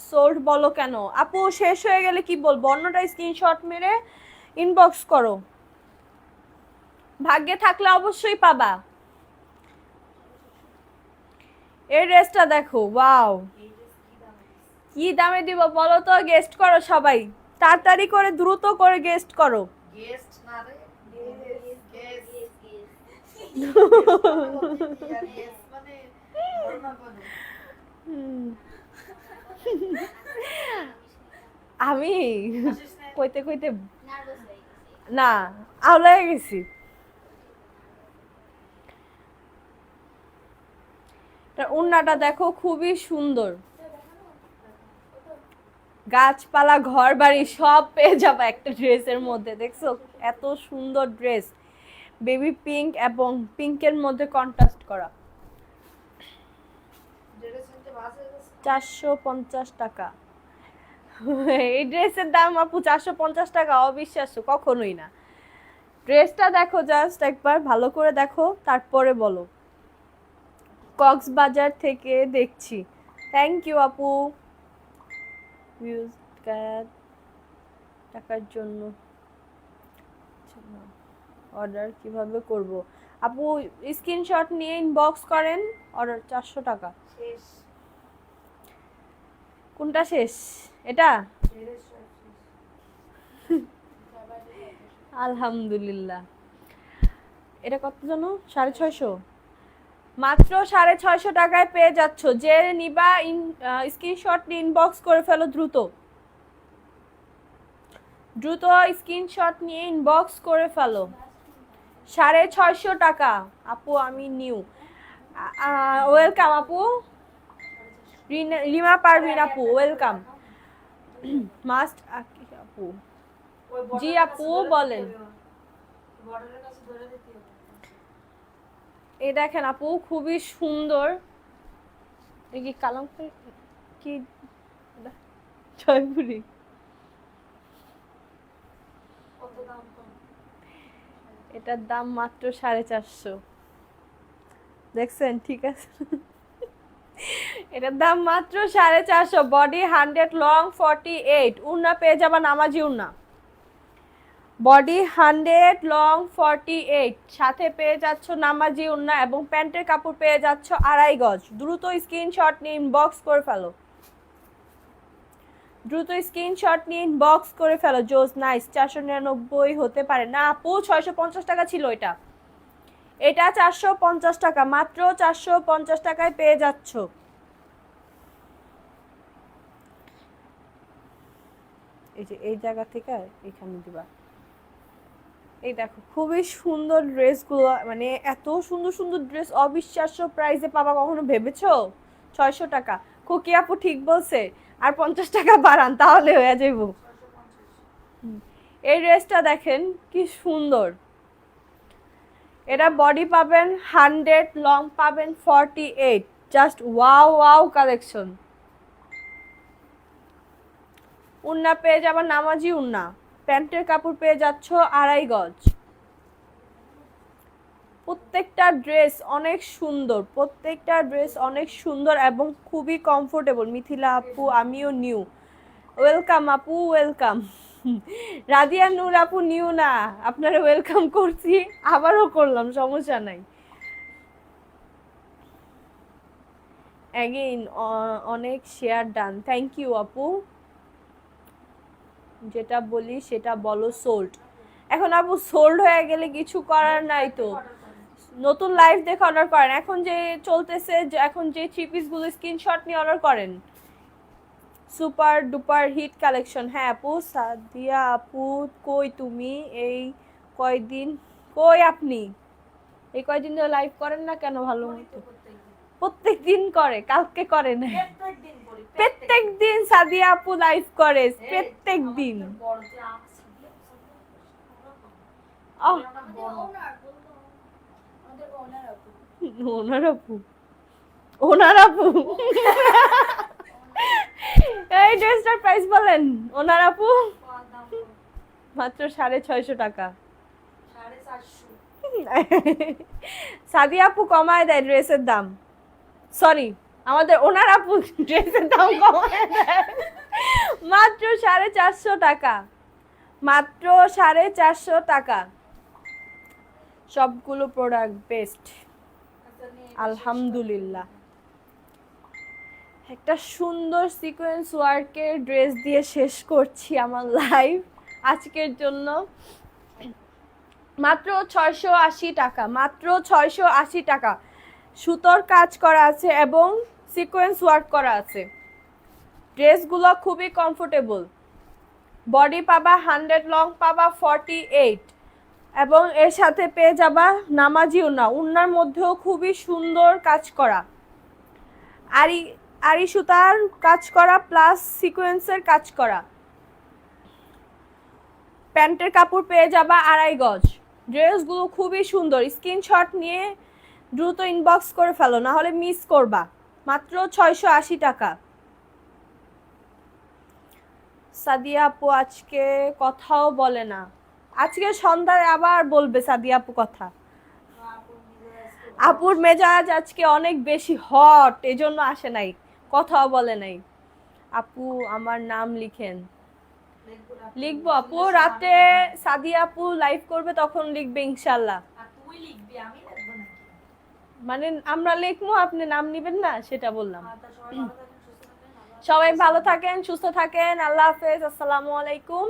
Sold বলো কেন আপু? শেষ হয়ে গেলে কি বলবো? অন্যটা স্ক্রিনশট মেরে ইনবক্স করো, ভাগ্যে থাকলে অবশ্যই পাবা। এই ড্রেসটা দেখো, ওয়াও, কি দামে দিব বলো তো? গেস্ট করো সবাই, তাড়াতাড়ি করে দ্রুত করে গেস্ট করো। গেস্ট না রে, আমি কইতে কইতে না আউলাই গেছি। উন্নাটা দেখো খুবই সুন্দর, গাছপালা ঘর বাড়ি সব পেয়ে যাবে একটা ড্রেসের মধ্যে। দেখছো এত সুন্দর ড্রেস, বেবি পিঙ্ক এবং পিঙ্কের মধ্যে কন্ট্রাস্ট করা। 450 টাকা এই ড্রেসের দাম আপু? 450 টাকা? অবিশ্বাস্য, কখনোই না। ড্রেসটা দেখো, জাস্ট একবার ভালো করে দেখো, তারপরে বলো। কক্সবাজার থেকে দেখছি, থ্যাংক ইউ আপু। টাকার জন্য অর্ডার কিভাবে করব আপু? স্ক্রিনশট নিয়ে ইনবক্স করেন, অর্ডার 400 টাকা। কোনটা শেষ? এটা? আলহামদুলিল্লাহ। এটা কত জানো? 650। মাত্র 650 টাকায় পেয়ে যাচ্ছ। যে নিবা স্ক্রিনশট নিয়ে ইনবক্স করে ফেলো দ্রুত, দ্রুত স্ক্রিনশট নিয়ে ইনবক্স করে ফেলো। 650 টাকা আপু, আমি নিউ। ওয়েলকাম আপু। রিমা পারভিন আপু, ওয়েলকাম। মাস্ট আপু, জি আপু বলেন। এই দেখেন আপু, খুবই সুন্দর। কি কালাম কি জয়পুরি? এটার দাম মাত্র 450। দেখছেন? ঠিক আছে, এটার দাম মাত্র 450। Body 100, long 48। উন্না পেয়ে যাবা নামাজি উন্না। বডি 100, লং 48, সাথে পেয়ে যাচ্ছ নামাজি উন্না এবং প্যান্টের কাপড় পেয়ে যাচ্ছ 2.5 গজ। দ্রুত স্ক্রিনশট নিয়ে ইনবক্স করে ফেলো, দ্রুত স্ক্রিনশট নিয়ে ইনবক্স করে ফেলো। জোস নাইস। 499 হতে পারে না আপু, 650 টাকা ছিল এটা। এটা 450 টাকা, মাত্র 450 টাকায় পেয়ে যাচ্ছ। এই যে এই জায়গা থেকে এখানে দিবা। এই দেখো খুবই সুন্দর ড্রেসগুলো, মানে এত সুন্দর সুন্দর ড্রেস অবিশ্বাস্য প্রাইসে পাবা। কখনো ভেবেছো? 600 টাকা। খুকি আপু ঠিক বলছে, আর 50 টাকা বাড়ান তাহলে হয়ে যাইব। এই ড্রেসটা দেখেন কি সুন্দর। এটা বডি পাবেন 100, লং পাবেন 48। Just wow wow collection. উন্না পেয়ে যাবার নামাজি উন্না, প্যান্টের কাপড় পেয়ে যাচ্ছ 2.5 গজ। প্রত্যেকটা ড্রেস অনেক সুন্দর, প্রত্যেকটা ড্রেস অনেক সুন্দর এবং খুবই কমফোর্টেবল। মিথিলা আপু, আমিও নিউ। ওয়েলকাম আপু, ওয়েলকাম। রাদিয়া নূর আপু নিউ না, আপনারা ওয়েলকাম করছি, আবারও করলাম, সমস্যা নাই। অ্যাগেইন অনেক শেয়ার ডান, থ্যাংক ইউ আপু। যেটা বলি সেটা বলো। সোল্ড। এখন আপু সোল্ড হয়ে গেলে কিছু করার নাই তো, নতুন লাইভ দেখে অর্ডার করেন। এখন যে চলতেছে, এখন যে থ্রি পিসগুলো স্ক্রিনশট নিয়ে অর্ডার করেন। Super duper hit collection. হ্যাঁ আপু। সাদিয়া আপু কই তুমি? এই কয়দিন কই আপনি? এই কয়দিন ধরে লাইভ করেন না কেন? ভালো মতো প্রত্যেক দিন করে, কালকে করে না, প্রত্যেক দিন সাদিয়া আপু লাইভ করে, প্রত্যেক দিন। ওনার আপু, ওনার আপু। এই ড্রেসটার প্রাইস বলেন। ওনার আপু মাত্র 650 টাকা। 450। সাদিয়া আপু কমায় দেয় ড্রেসের দাম, সরি আমাদের ওনার আপু ড্রেসের দাম কমায় দেয় মাত্র 450 টাকা, মাত্র 450 টাকা। সবগুলো প্রোডাক্ট বেস্ট আলহামদুলিল্লাহ। একটা সুন্দর সিকোয়েন্স ওয়ার্কের ড্রেস দিয়ে শেষ করছি আমার লাইভ আজকের জন্য। মাত্র 680 টাকা, মাত্র 680 টাকা। সুতোর কাজ করা আছে এবং সিকোয়েন্স ওয়ার্ক করা আছে। ড্রেসগুলো খুবই কমফোর্টেবল। বডি পাবা 100, লং পাবা 48 এবং এর সাথে পেয়ে যাবা নামাজি ওড়না। ওড়নার মধ্যেও খুবই সুন্দর কাজ করা, আরি সুতার কাজ করা প্লাস সিকোয়েন্সের কাজ করা। প্যান্টের কাপড় পেয়ে যাবা 2.5 গজ। ড্রেসগুলো খুবই সুন্দর। স্ক্রিনশট নিয়ে দ্রুত ইনবক্স করে ফেলো, না হলে মিস করবা। মাত্র 680 টাকা। সাদিয়া আপু আজকে কথাও বলে না, আজকে সন্ধ্যায় আবার বলবে সাদিয়া আপু কথা। আপুর মেজাজ আজকে অনেক বেশি হট, এজন্য আসে নাই, কথাও বলে নাই। আপু আমার নাম লিখেন। লিখবো আপু, রাতে সাদিয়া আপু লাইভ করবে তখন লিখবে ইনশাল্লাহ। তুই লিখবি, আমি লিখবো নাকি? মানে আমরা লিখবো, আপনি নাম নিবেন না সেটা বললাম। সবাই ভালো থাকেন, সুস্থ থাকেন, সবাই ভালো থাকেন, সুস্থ থাকেন, আল্লাহ হাফেজ, আসসালামু আলাইকুম।